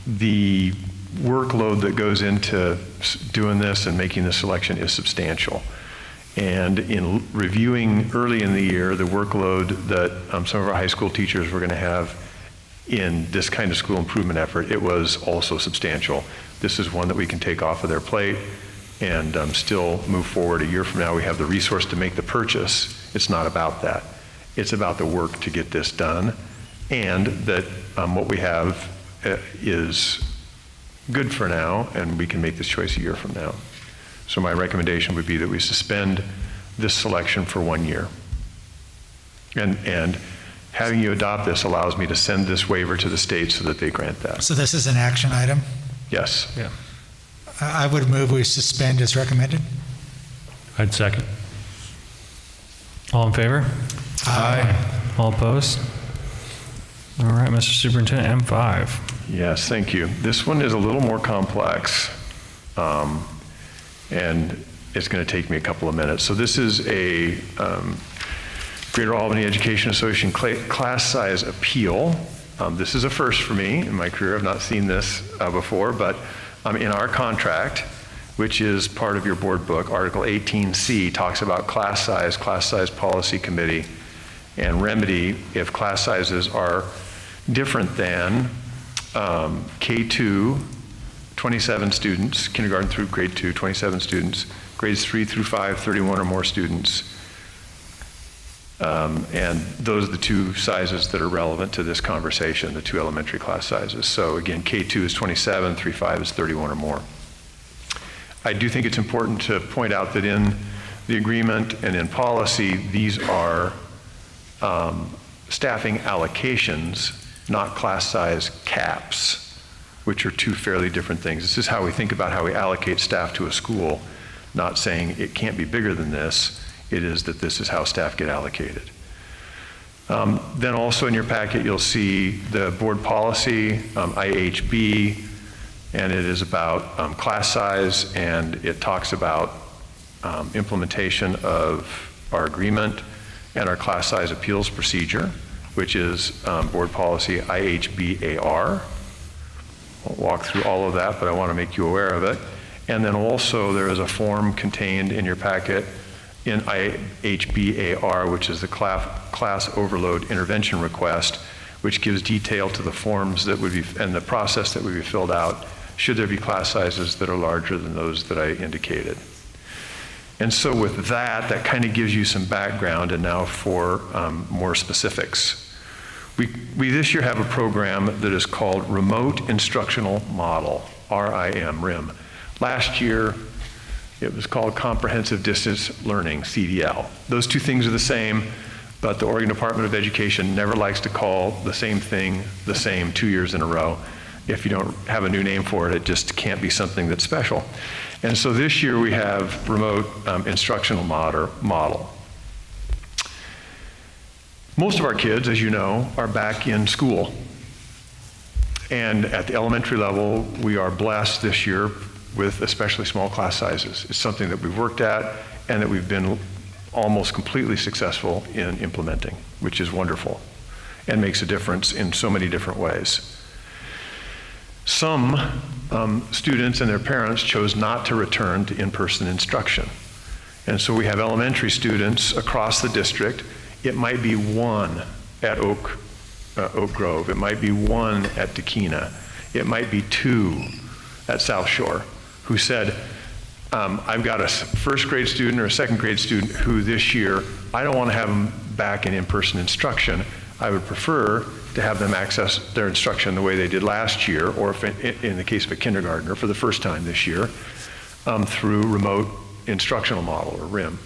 The workload that goes into doing this and making this selection is substantial. And in reviewing early in the year, the workload that some of our high school teachers were going to have in this kind of school improvement effort, it was also substantial. This is one that we can take off of their plate and still move forward. A year from now, we have the resource to make the purchase. It's not about that. It's about the work to get this done, and that what we have is good for now, and we can make this choice a year from now. So my recommendation would be that we suspend this selection for 1 year. And having you adopt this allows me to send this waiver to the state so that they grant that. So this is an action item? Yes. Yeah. I would move we suspend as recommended. I'd second. All in favor? Aye. All opposed? All right, Mr. Superintendent, M5. Yes, thank you. This one is a little more complex, and it's going to take me a couple of minutes. So this is a Greater Albany Education Association class size appeal. This is a first for me in my career. I've not seen this before, but in our contract, which is part of your board book, Article 18C talks about class size policy committee, and remedy if class sizes are different than K2, 27 students, kindergarten through grade 2, 27 students, grades 3 through 5, 31 or more students. And those are the two sizes that are relevant to this conversation, the two elementary class sizes. So again, K2 is 27, 3-5 is 31 or more. I do think it's important to point out that in the agreement and in policy, these are staffing allocations, not class size caps, which are two fairly different things. This is how we think about how we allocate staff to a school, not saying it can't be bigger than this. It is that this is how staff get allocated. Then also in your packet, you'll see the board policy, IHB, and it is about class size, and it talks about implementation of our agreement and our class size appeals procedure, which is board policy IHBAR. I'll walk through all of that, but I want to make you aware of it. And then also there is a form contained in your packet in IHBAR, which is the class overload intervention request, which gives detail to the forms that would be, and the process that would be filled out should there be class sizes that are larger than those that I indicated. And so with that, that kind of gives you some background, and now for more specifics. We this year have a program that is called Remote Instructional Model, RIM. Last year, it was called Comprehensive Distance Learning, CDL. Those two things are the same, but the Oregon Department of Education never likes to call the same thing the same 2 years in a row. If you don't have a new name for it, it just can't be something that's special. And so this year we have Remote Instructional Model. Most of our kids, as you know, are back in school. And at the elementary level, we are blessed this year with especially small class sizes. It's something that we've worked at and that we've been almost completely successful in implementing, which is wonderful and makes a difference in so many different ways. Some students and their parents chose not to return to in-person instruction. And so we have elementary students across the district. It might be one at Oak Grove. It might be one at Dakina. It might be two at South Shore who said, I've got a first grade student or a second grade student who this year, I don't want to have them back in in-person instruction. I would prefer to have them access their instruction the way they did last year, or if in the case of a kindergartner for the first time this year, through Remote Instructional Model, or RIM.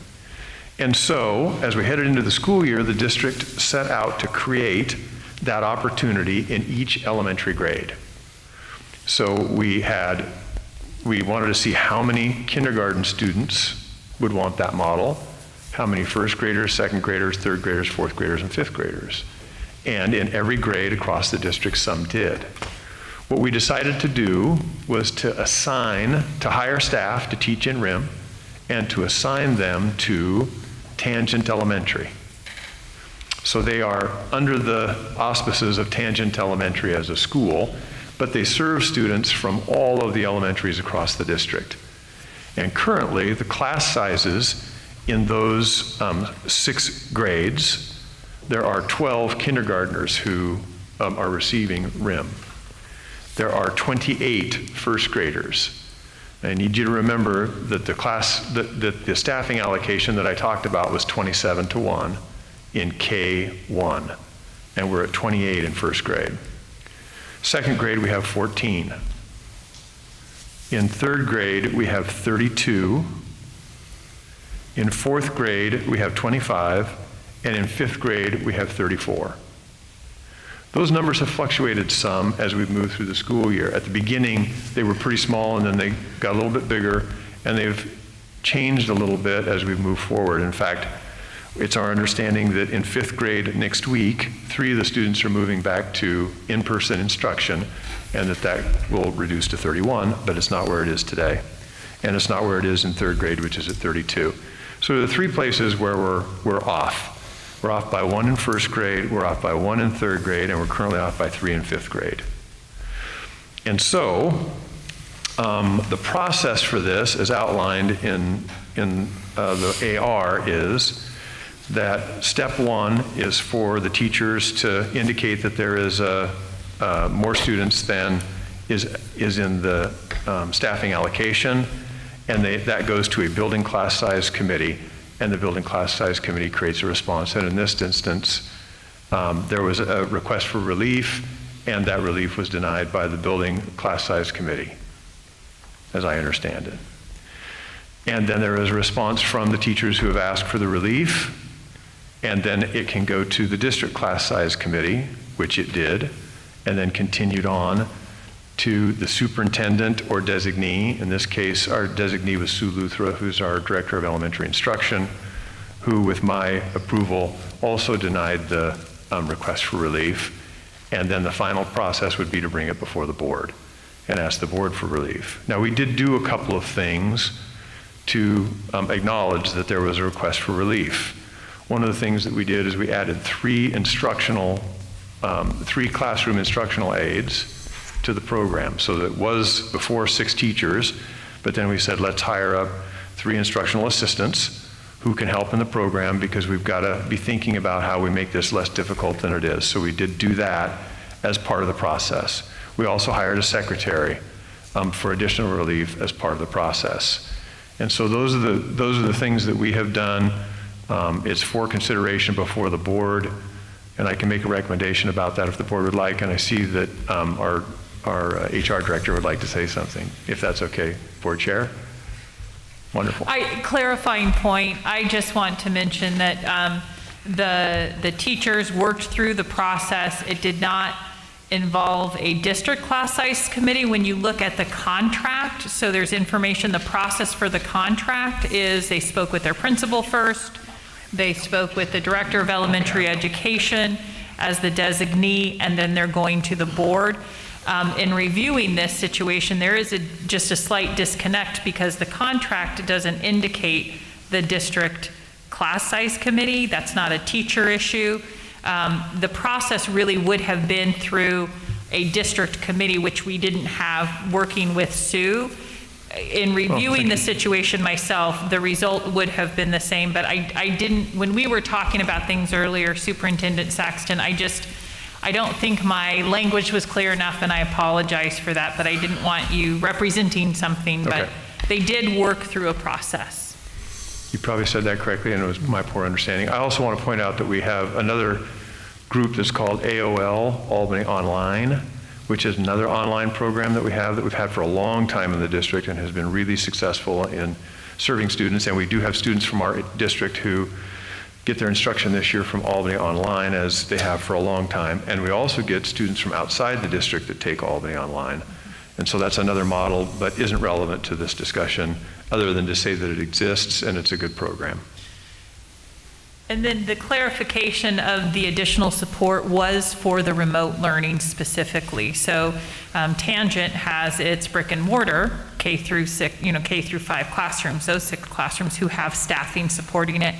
And so, as we headed into the school year, the district set out to create that opportunity in each elementary grade. So we wanted to see how many kindergarten students would want that model, how many first graders, second graders, third graders, fourth graders, and fifth graders. And in every grade across the district, some did. What we decided to do was to hire staff to teach in RIM and to assign them to Tangent Elementary. So they are under the auspices of Tangent Elementary as a school, but they serve students from all of the elementaries across the district. And currently, the class sizes in those 6 grades, there are 12 kindergartners who are receiving RIM. There are 28 first graders. I need you to remember that the staffing allocation that I talked about was 27-1 in K1, and we're at 28 in first grade. Second grade, we have 14. In third grade, we have 32. In fourth grade, we have 25, and in fifth grade, we have 34. Those numbers have fluctuated some as we've moved through the school year. At the beginning, they were pretty small, and then they got a little bit bigger, and they've changed a little bit as we've moved forward. In fact, it's our understanding that in fifth grade next week, 3 of the students are moving back to in-person instruction, and that will reduce to 31, but it's not where it is today. And it's not where it is in third grade, which is at 32. So there are 3 places where we're off. We're off by 1 in first grade, we're off by 1 in third grade, and we're currently off by 3 in fifth grade. And so the process for this, as outlined in the AR, is that step 1 is for the teachers to indicate that there is more students than is in the staffing allocation, and that goes to a building class size committee, and the building class size committee creates a response. And in this instance, there was a request for relief, and that relief was denied by the building class size committee, as I understand it. And then there is a response from the teachers who have asked for the relief, and then it can go to the district class size committee, which it did, and then continued on to the superintendent or designee. In this case, our designee was Sue Luthra, who's our director of elementary instruction, who, with my approval, also denied the request for relief. And then the final process would be to bring it before the board and ask the board for relief. Now, we did do a couple of things to acknowledge that there was a request for relief. One of the things that we did is we added 3 classroom instructional aides to the program. So that was before 6 teachers, but then we said, let's hire up 3 instructional assistants who can help in the program, because we've got to be thinking about how we make this less difficult than it is. So we did do that as part of the process. We also hired a secretary for additional relief as part of the process. And so those are the things that we have done. It's for consideration before the board, and I can make a recommendation about that if the board would like. And I see that our HR director would like to say something, if that's okay. Board Chair? Wonderful. Clarifying point, I just want to mention that the teachers worked through the process. It did not involve a district class size committee. When you look at the contract, so there's information, the process for the contract is they spoke with their principal first, they spoke with the director of elementary education as the designee, and then they're going to the board. In reviewing this situation, there is just a slight disconnect, because the contract doesn't indicate the district class size committee. That's not a teacher issue. The process really would have been through a district committee, which we didn't have, working with Sue. In reviewing the situation myself, the result would have been the same, but I didn't, when we were talking about things earlier, Superintendent Saxton, I don't think my language was clear enough, and I apologize for that, but I didn't want you representing something, but they did work through a process. You probably said that correctly, and it was my poor understanding. I also want to point out that we have another group that's called AOL, Albany Online, which is another online program that we've had for a long time in the district and has been really successful in serving students. And we do have students from our district who get their instruction this year from Albany Online, as they have for a long time. And we also get students from outside the district that take Albany Online. And so that's another model, but isn't relevant to this discussion, other than to say that it exists and it's a good program. And then the clarification of the additional support was for the remote learning specifically. So Tangent has its brick and mortar K through 5 classrooms, those 6 classrooms who have staffing supporting it.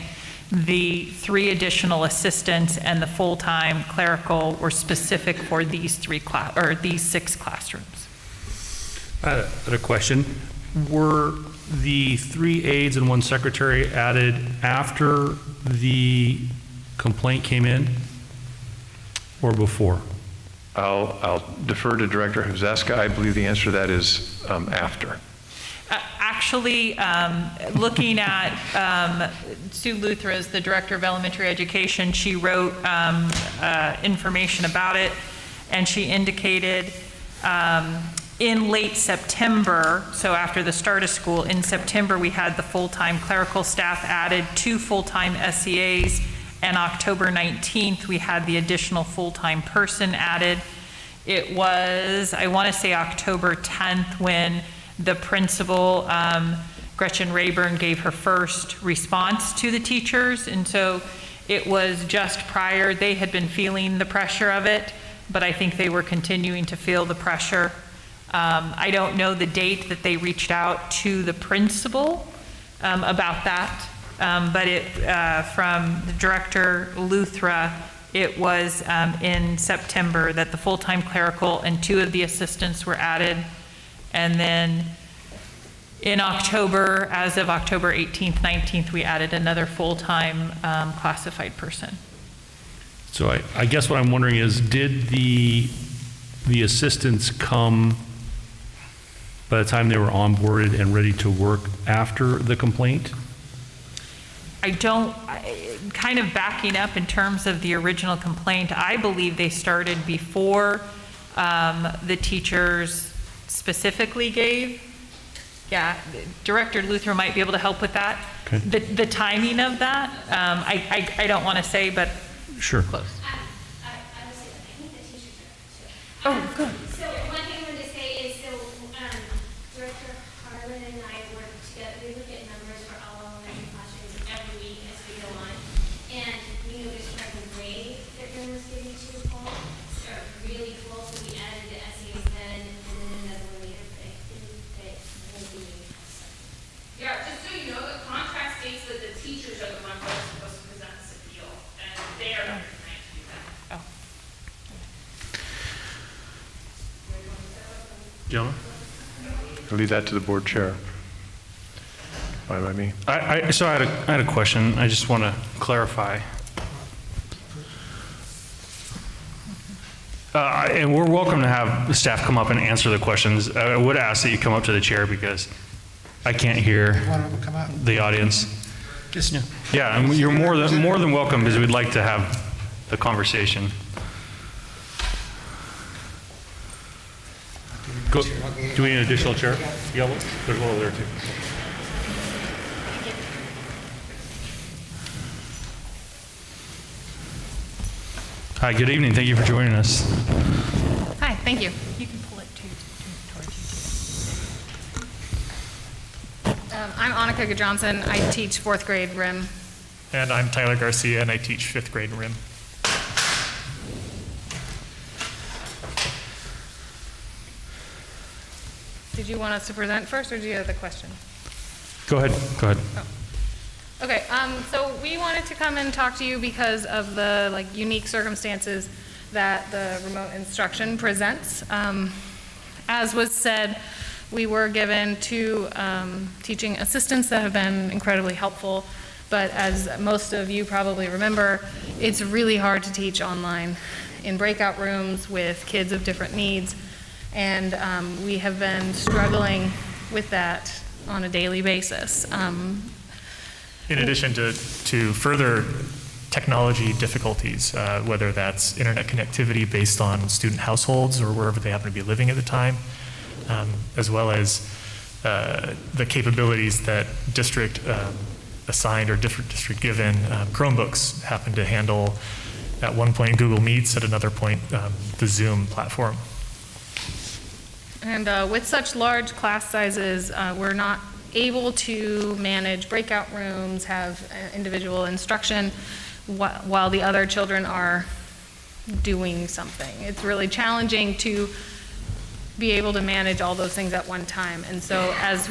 The 3 additional assistants and the full-time clerical were specific for these 6 classrooms. I had a question. Were the 3 aides and 1 secretary added after the complaint came in or before? I'll defer to Director Huzeska. I believe the answer to that is after. Actually, looking at Sue Luthra, the Director of Elementary Education, she wrote information about it, and she indicated in late September, so after the start of school, in September we had the full-time clerical staff added, 2 full-time SEAs, and October 19th we had the additional full-time person added. It was, I want to say October 10th when the principal, Gretchen Rayburn, gave her first response to the teachers, and so it was just prior. They had been feeling the pressure of it, but I think they were continuing to feel the pressure. I don't know the date that they reached out to the principal about that, but from the Director Luthra, it was in September that the full-time clerical and 2 of the assistants were added. And then in October, as of October 18th, 19th, we added another full-time classified person. So I guess what I'm wondering is, did the assistants come by the time they were onboarded and ready to work after the complaint? Kind of backing up in terms of the original complaint, I believe they started before the teachers specifically gave. Yeah, Director Luthra might be able to help with that. Okay. The timing of that, I don't want to say, but Sure. close. I would say that I think the teachers are too. Oh, good. So one thing I wanted to say is, Director Harlan and I work together. We look at numbers for all elementary classrooms every week as we go on, and we noticed by the grade that Aaron was giving to Paul are really full. So we added the SEs then, and then another one later. But I think that will be. Yeah, just so you know, the contract states that the teachers are the ones that are supposed to present this appeal, and they are not trying to do that. Gentlemen? I'll leave that to the board chair. Fine by me. So I had a question. I just want to clarify. And we're welcome to have the staff come up and answer the questions. I would ask that you come up to the chair because I can't hear One of them come out. the audience. Just, Yeah, and you're more than welcome because we'd like to have the conversation. Do we need an additional chair? Yeah, there's one over there too. Hi, good evening. Thank you for joining us. Hi, thank you. You can pull it towards you. I'm Annika Johnson. I teach 4th grade RIM. And I'm Tyler Garcia, and I teach 5th grade RIM. Did you want us to present first, or do you have the question? Go ahead. Go ahead. Okay, so we wanted to come and talk to you because of the unique circumstances that the remote instruction presents. As was said, we were given 2 teaching assistants that have been incredibly helpful, but as most of you probably remember, it's really hard to teach online in breakout rooms with kids of different needs, and we have been struggling with that on a daily basis. In addition to further technology difficulties, whether that's internet connectivity based on student households or wherever they happen to be living at the time, as well as the capabilities that district assigned or different district given Chromebooks happen to handle. At one point Google Meets, at another point the Zoom platform. And with such large class sizes, we're not able to manage breakout rooms, have individual instruction while the other children are doing something. It's really challenging to be able to manage all those things at one time. And so as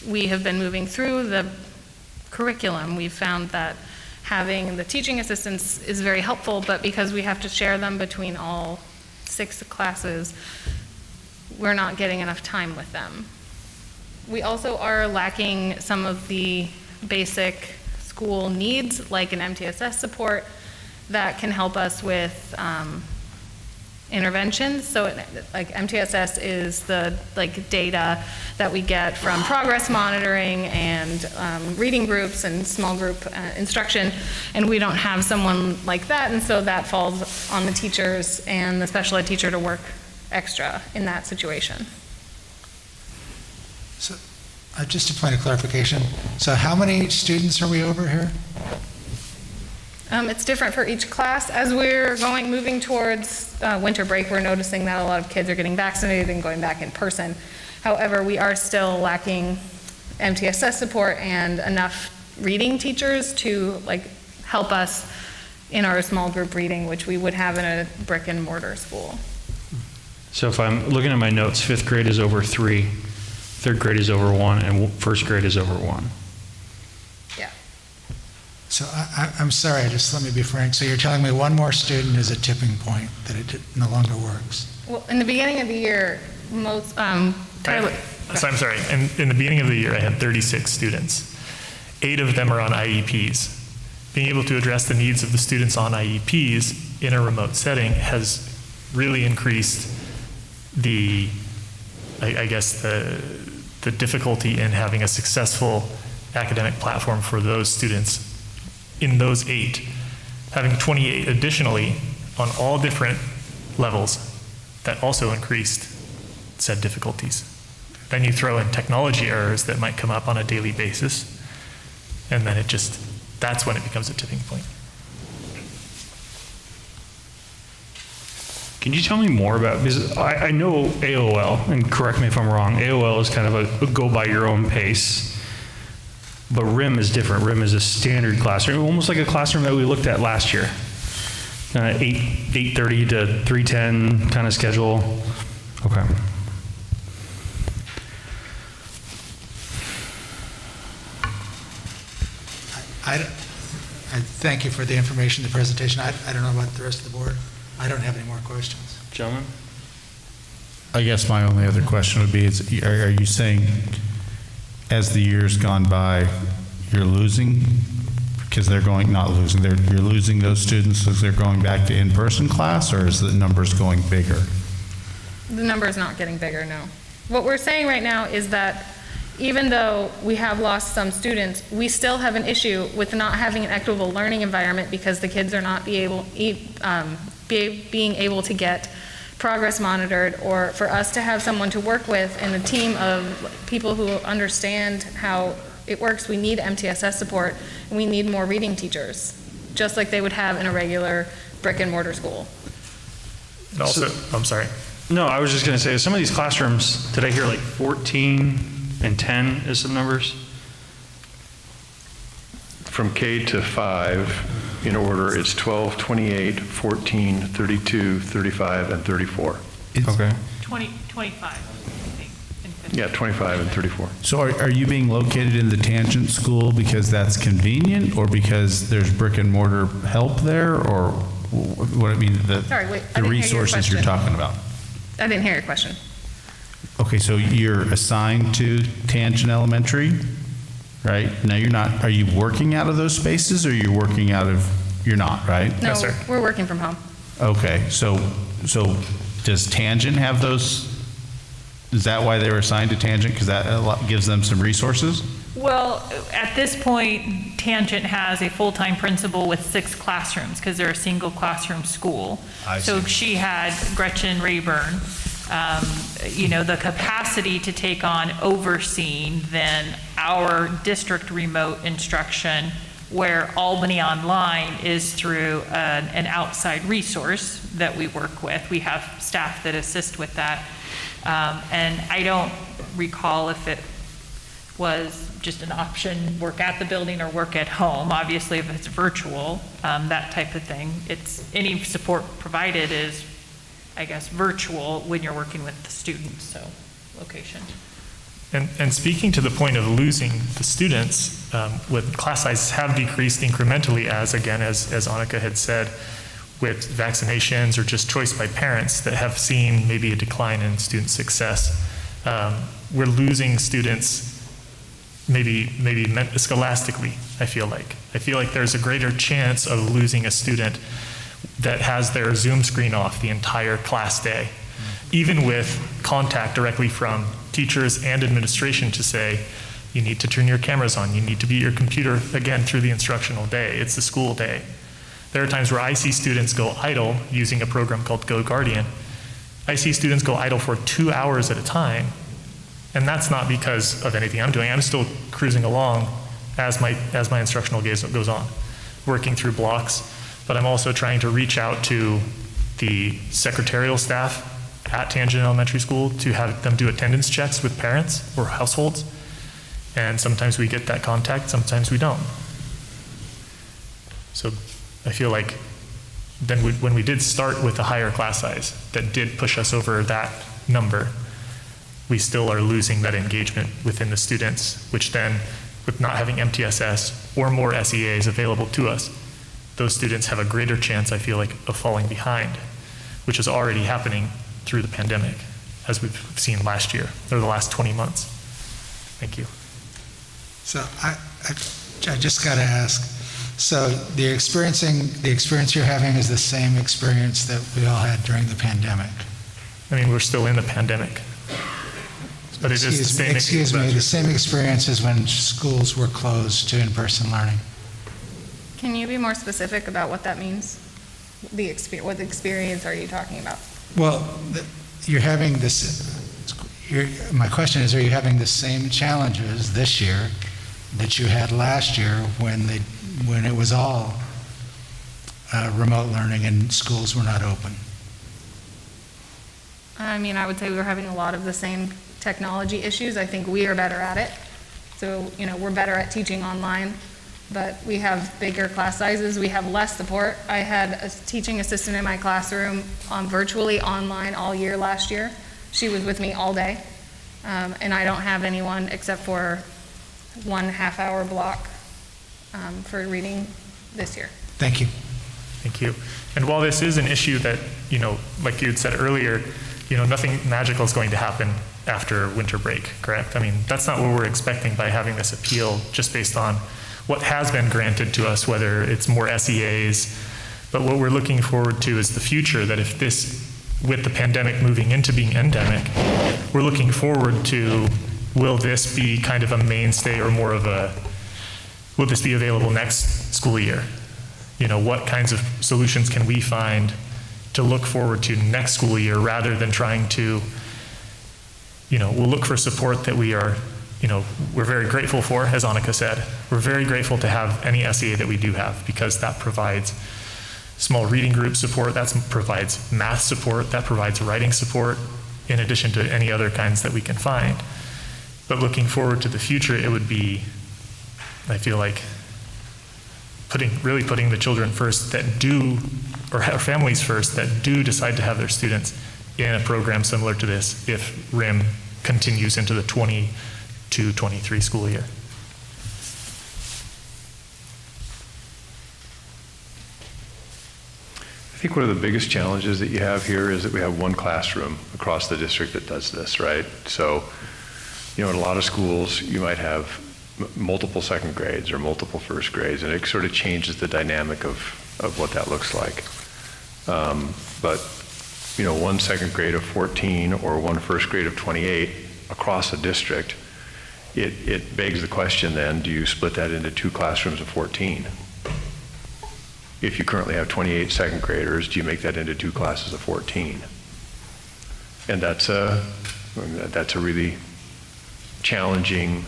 we have been moving through the curriculum, we've found that having the teaching assistants is very helpful, but because we have to share them between all 6 classes, we're not getting enough time with them. We also are lacking some of the basic school needs, like an MTSS support that can help us with interventions. So like MTSS is the data that we get from progress monitoring and reading groups and small group instruction, and we don't have someone like that, and so that falls on the teachers and the special ed teacher to work extra in that situation. So, just a point of clarification. So how many students are we over here? It's different for each class. As we're moving towards winter break, we're noticing that a lot of kids are getting vaccinated and going back in person. However, we are still lacking MTSS support and enough reading teachers to help us in our small group reading, which we would have in a brick and mortar school. So if I'm looking at my notes, 5th grade is over 3, 3rd grade is over 1, and 1st grade is over 1. Yeah. So I'm sorry, just let me be frank. So you're telling me one more student is a tipping point, that it no longer works? Well, in the beginning of the year, most, Tyler. So I'm sorry, in the beginning of the year, I had 36 students. 8 of them are on IEPs. Being able to address the needs of the students on IEPs in a remote setting has really increased the difficulty in having a successful academic platform for those students. In those 8, having 28 additionally on all different levels, that also increased said difficulties. Then you throw in technology errors that might come up on a daily basis, and then that's when it becomes a tipping point. Can you tell me more about, because I know AOL, and correct me if I'm wrong, AOL is kind of a go by your own pace, but RIM is different. RIM is a standard classroom, almost like a classroom that we looked at last year. 8:30 to 3:10 kind of schedule. Okay. I thank you for the information, the presentation. I don't know about the rest of the board. I don't have any more questions. Gentlemen? I guess my only other question would be, are you saying as the years gone by, you're losing, because they're going, not losing, you're losing those students because they're going back to in-person class, or is the numbers going bigger? The number is not getting bigger, no. What we're saying right now is that even though we have lost some students, we still have an issue with not having an equitable learning environment because the kids are not being able to get progress monitored, or for us to have someone to work with and a team of people who understand how it works. We need MTSS support, and we need more reading teachers, just like they would have in a regular brick and mortar school. And also, I'm sorry. No, I was just going to say, some of these classrooms, did I hear 14 and 10 is some numbers? From K to 5, in order, it's 12, 28, 14, 32, 35, and 34. Okay. 25, I think. Yeah, 25 and 34. So are you being located in the tangent school because that's convenient, or because there's brick and mortar help there, or what I mean, Sorry, wait, I the didn't hear your resources you're question. talking about? I didn't hear your question. Okay, so you're assigned to Tangent Elementary, right? Now you're not, are you working out of those spaces, or you're working out of, you're not, right? No, we're working from home. Okay, so does Tangent have those, is that why they were assigned to Tangent? Because that gives them some resources? Well, at this point, Tangent has a full-time principal with 6 classrooms because they're a single classroom school. So she had Gretchen Rayburn, the capacity to take on overseeing then our district remote instruction, where Albany Online is through an outside resource that we work with. We have staff that assist with that. And I don't recall if it was just an option, work at the building or work at home. Obviously, if it's virtual, that type of thing, it's any support provided is, I guess, virtual when you're working with the students, so location. And speaking to the point of losing the students, with class sizes have decreased incrementally as Annika had said, with vaccinations or just choice by parents that have seen maybe a decline in student success. We're losing students maybe scholastically, I feel like. I feel like there's a greater chance of losing a student that has their Zoom screen off the entire class day, even with contact directly from teachers and administration to say, you need to turn your cameras on, you need to be at your computer again through the instructional day. It's the school day. There are times where I see students go idle using a program called Go Guardian. I see students go idle for 2 hours at a time, and that's not because of anything I'm doing. I'm still cruising along as my instructional goes on, working through blocks, but I'm also trying to reach out to the secretarial staff at Tangent Elementary School to have them do attendance checks with parents or households, and sometimes we get that contact, sometimes we don't. So I feel like then when we did start with a higher class size that did push us over that number, we still are losing that engagement within the students, which then, with not having MTSS or more SEAs available to us, those students have a greater chance, I feel like, of falling behind, which is already happening through the pandemic, as we've seen last year, or the last 20 months. Thank you. So I just got to ask, so the experience you're having is the same experience that we all had during the pandemic? I mean, we're still in the pandemic. But it is the same. Excuse me, the same experience as when schools were closed to in-person learning? Can you be more specific about what that means? What experience are you talking about? Well, you're having my question is, are you having the same challenges this year that you had last year when it was all remote learning and schools were not open? I mean, I would say we were having a lot of the same technology issues. I think we are better at it. So, we're better at teaching online, but we have bigger class sizes. We have less support. I had a teaching assistant in my classroom virtually online all year last year. She was with me all day. And I don't have anyone except for 1.5 hour block for reading this year. Thank you. Thank you. And while this is an issue that, like you had said earlier, nothing magical is going to happen after winter break, correct? I mean, that's not what we're expecting by having this appeal, just based on what has been granted to us, whether it's more SEAs. But what we're looking forward to is the future, that if this, with the pandemic moving into being endemic, we're looking forward to, will this be kind of a mainstay or more of will this be available next school year? What kinds of solutions can we find to look forward to next school year, rather than trying to, we'll look for support that we are, we're very grateful for, as Annika said. We're very grateful to have any SEA that we do have, because that provides small reading group support, that provides math support, that provides writing support, in addition to any other kinds that we can find. But looking forward to the future, it would be, I feel like, really putting the children first that do, or families first that do decide to have their students in a program similar to this, if RIM continues into the 22-23 school year. I think one of the biggest challenges that you have here is that we have one classroom across the district that does this, right? So, in a lot of schools, you might have multiple second grades or multiple first grades, and it sort of changes the dynamic of what that looks like. But, one second grade of 14 or one first grade of 28 across a district, it begs the question then, do you split that into 2 classrooms of 14? If you currently have 28 second graders, do you make that into 2 classes of 14? And that's a really challenging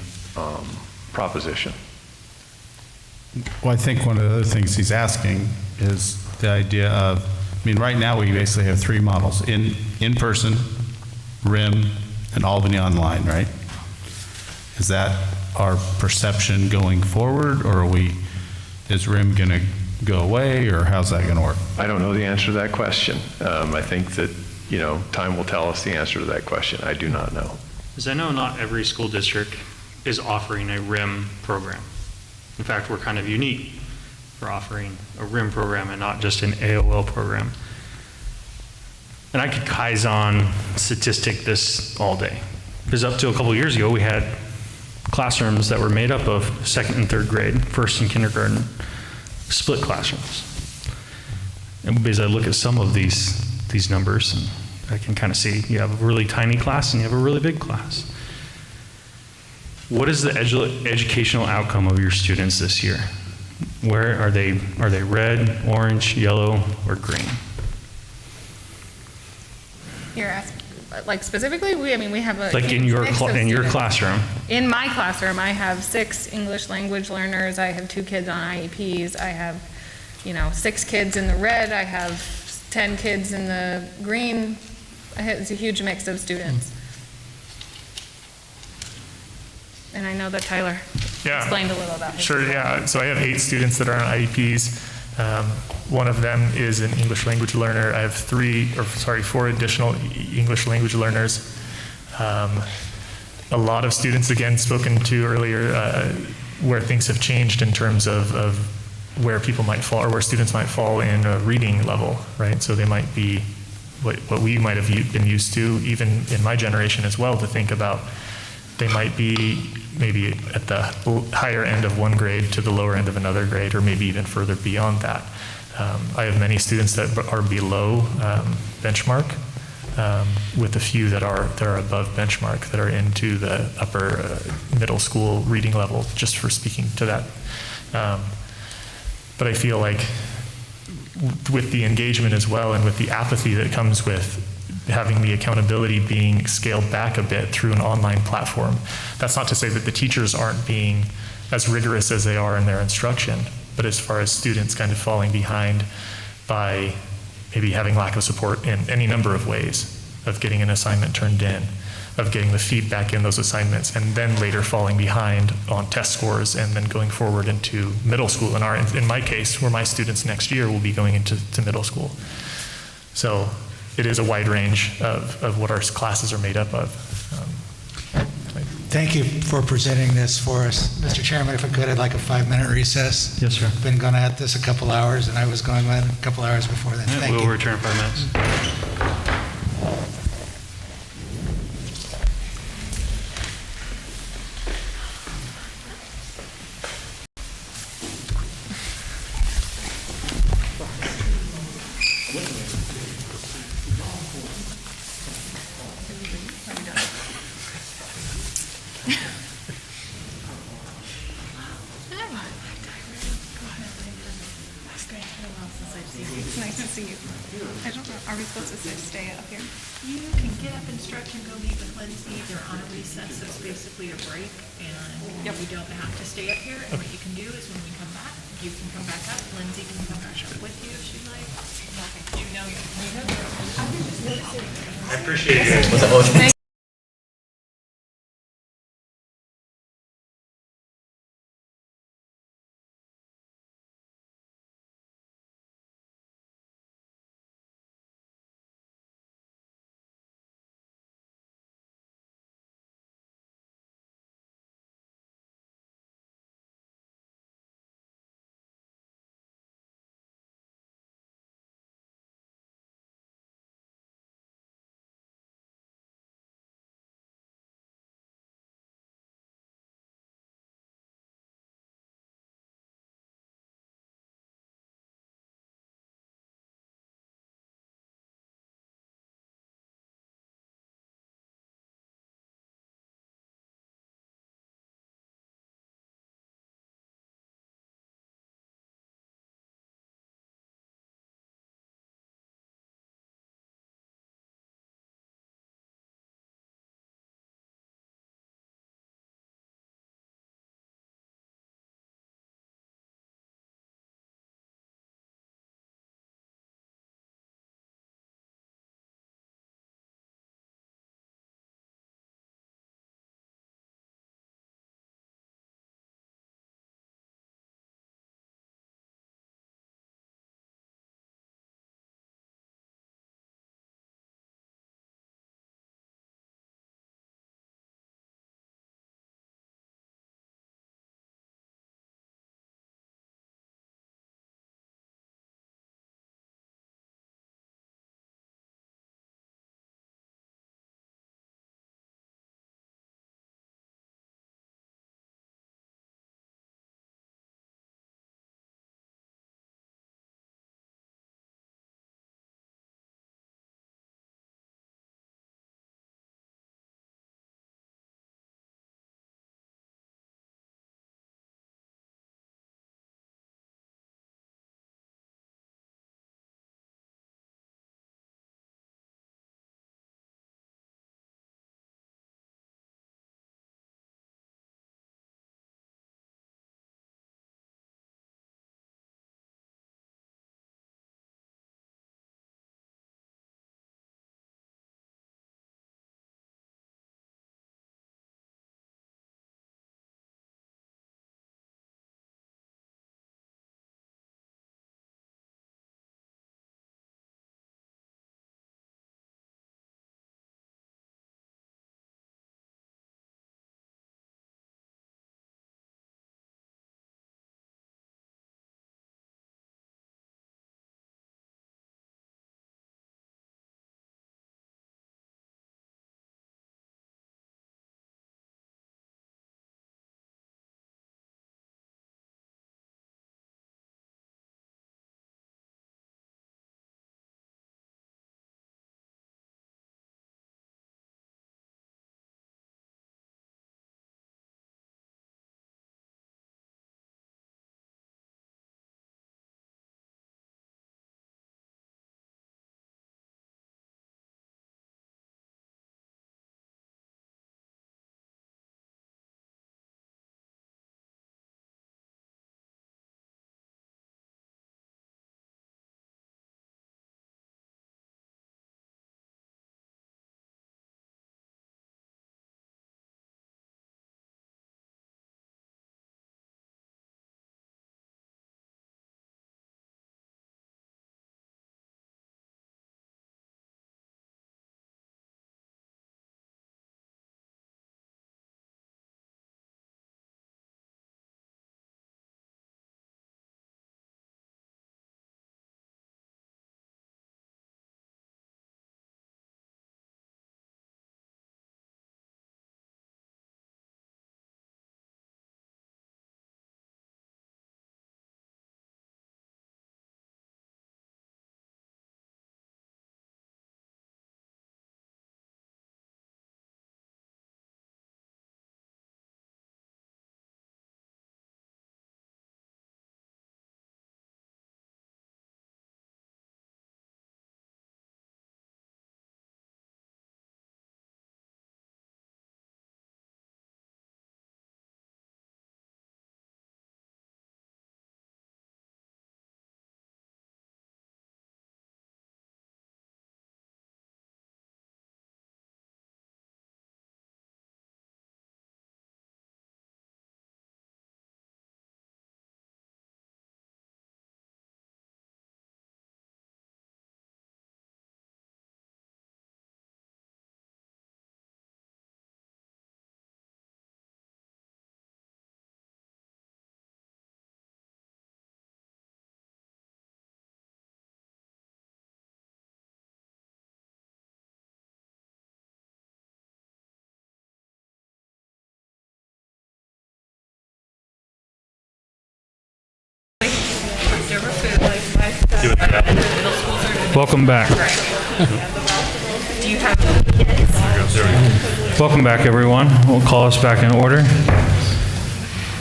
proposition. Well, I think one of the other things he's asking is the idea of, right now we basically have 3 models: in person, RIM, and Albany online, right? Is that our perception going forward, or is RIM going to go away, or how's that going to work? I don't know the answer to that question. I think that, time will tell us the answer to that question. I do not know. is I know not every school district is offering a RIM program. In fact, we're kind of unique for offering a RIM program and not just an AOL program. And I could Kaizen statistic this all day. Because up to a couple years ago, we had classrooms that were made up of second and third grade, first and kindergarten, split classrooms. And because I look at some of these numbers, and I can kind of see you have a really tiny class and you have a really big class. What is the educational outcome of your students this year? Where are they red, orange, yellow, or green? You're asking, like specifically, we have a. Like in your mix of students. classroom? In my classroom, I have 6 English language learners, I have 2 kids on IEPs, I have, 6 kids in the red, I have 10 kids in the green. It's a huge mix of students. And I know that Tyler explained a little about his. Sure, yeah. So I have 8 students that are on IEPs. One of them is an English language learner. I have 4 additional English language learners. A lot of students, again, spoken to earlier, where things have changed in terms of where people might fall, or where students might fall in a reading level, right? So they might be what we might have been used to, even in my generation as well, to think about. They might be maybe at the higher end of one grade to the lower end of another grade, or maybe even further beyond that. I have many students that are below benchmark, with a few that are above benchmark, that are into the upper middle school reading level, just for speaking to that. But I feel like with the engagement as well, and with the apathy that comes with having the accountability being scaled back a bit through an online platform. That's not to say that the teachers aren't being as rigorous as they are in their instruction, but as far as students kind of falling behind by maybe having lack of support in any number of ways, of getting an assignment turned in, of getting the feedback in those assignments, and then later falling behind on test scores, and then going forward into middle school. In my case, where my students next year will be going into middle school. So it is a wide range of what our classes are made up of. Thank you for presenting this for us. Mr. Chairman, if I could, I'd like a 5-minute recess. Yes, sir. Been going at this a couple hours, and I was going at it a couple hours before then. Thank you. We'll return in 5 minutes. It's nice to see you. I don't know, are we supposed to stay up here? You can get up and stretch and go meet with Lindsay. They're on a recess, so it's basically a break, and we don't have to stay up here. And what you can do is when we come back, you can come back up. Lindsay can come back up with you if she'd like. You know you. I appreciate it. do it that way. Welcome back. Do you have? Welcome back, everyone. We'll call us back in order.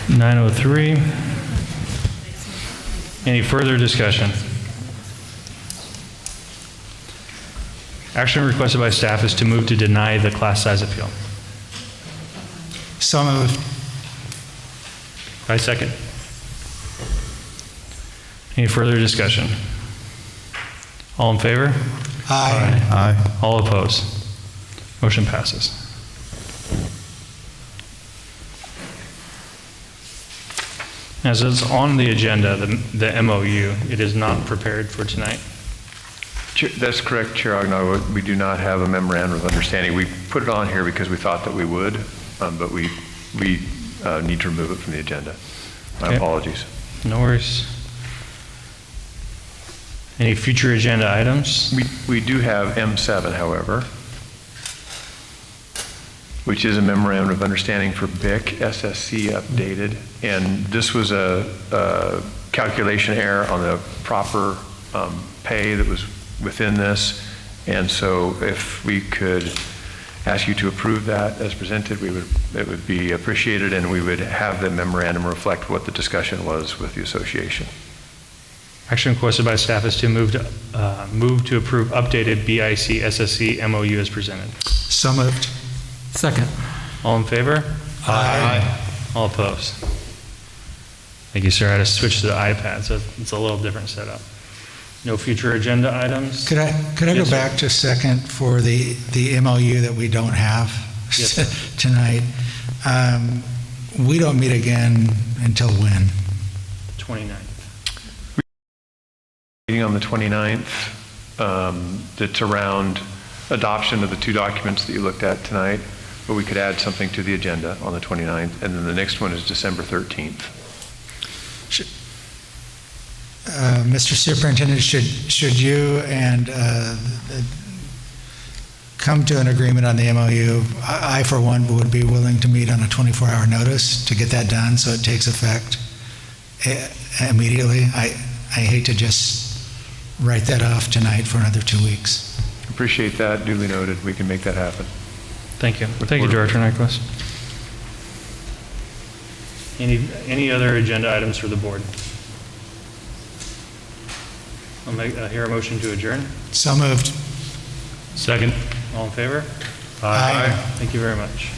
9:03. Any further discussion? Action requested by staff is to move to deny the class size appeal. So moved. I second. Any further discussion? All in favor? Aye. Aye. All opposed? Motion passes. As it's on the agenda, the MOU, it is not prepared for tonight. That's correct, Chair Agnew. We do not have a memorandum of understanding. We put it on here because we thought that we would, but we need to remove it from the agenda. My Okay. apologies. No worries. Any future agenda items? We do have M7, however, which is a memorandum of understanding for BIC SSC updated. And this was a calculation error on the proper pay that was within this. And so if we could ask you to approve that as presented, it would be appreciated, and we would have the memorandum reflect what the discussion was with the association. Action requested by staff is to move to approve updated BIC SSC MOU as presented. So moved. Second. All in favor? Aye. All opposed? Thank you, sir. I had to switch to the iPad, so it's a little different setup. No future agenda items? Could I go Yes, sir. back to a second for the MOU that we don't have Yes, sir. tonight? We don't meet again until when? 29th. Meeting on the 29th, that's around adoption of the two documents that you looked at tonight, but we could add something to the agenda on the 29th, and then the next one is December 13th. Mr. Superintendent, should you and come to an agreement on the MOU, I, for one, would be willing to meet on a 24-hour notice to get that done so it takes effect immediately. I hate to just write that off tonight for another 2 weeks. Appreciate that, duly noted. We can make that happen. Thank you. Thank you, Director Nyquist. Any other agenda items for the board? I'll hear a motion to adjourn. So moved. Second. All in favor? Aye. Thank you very much.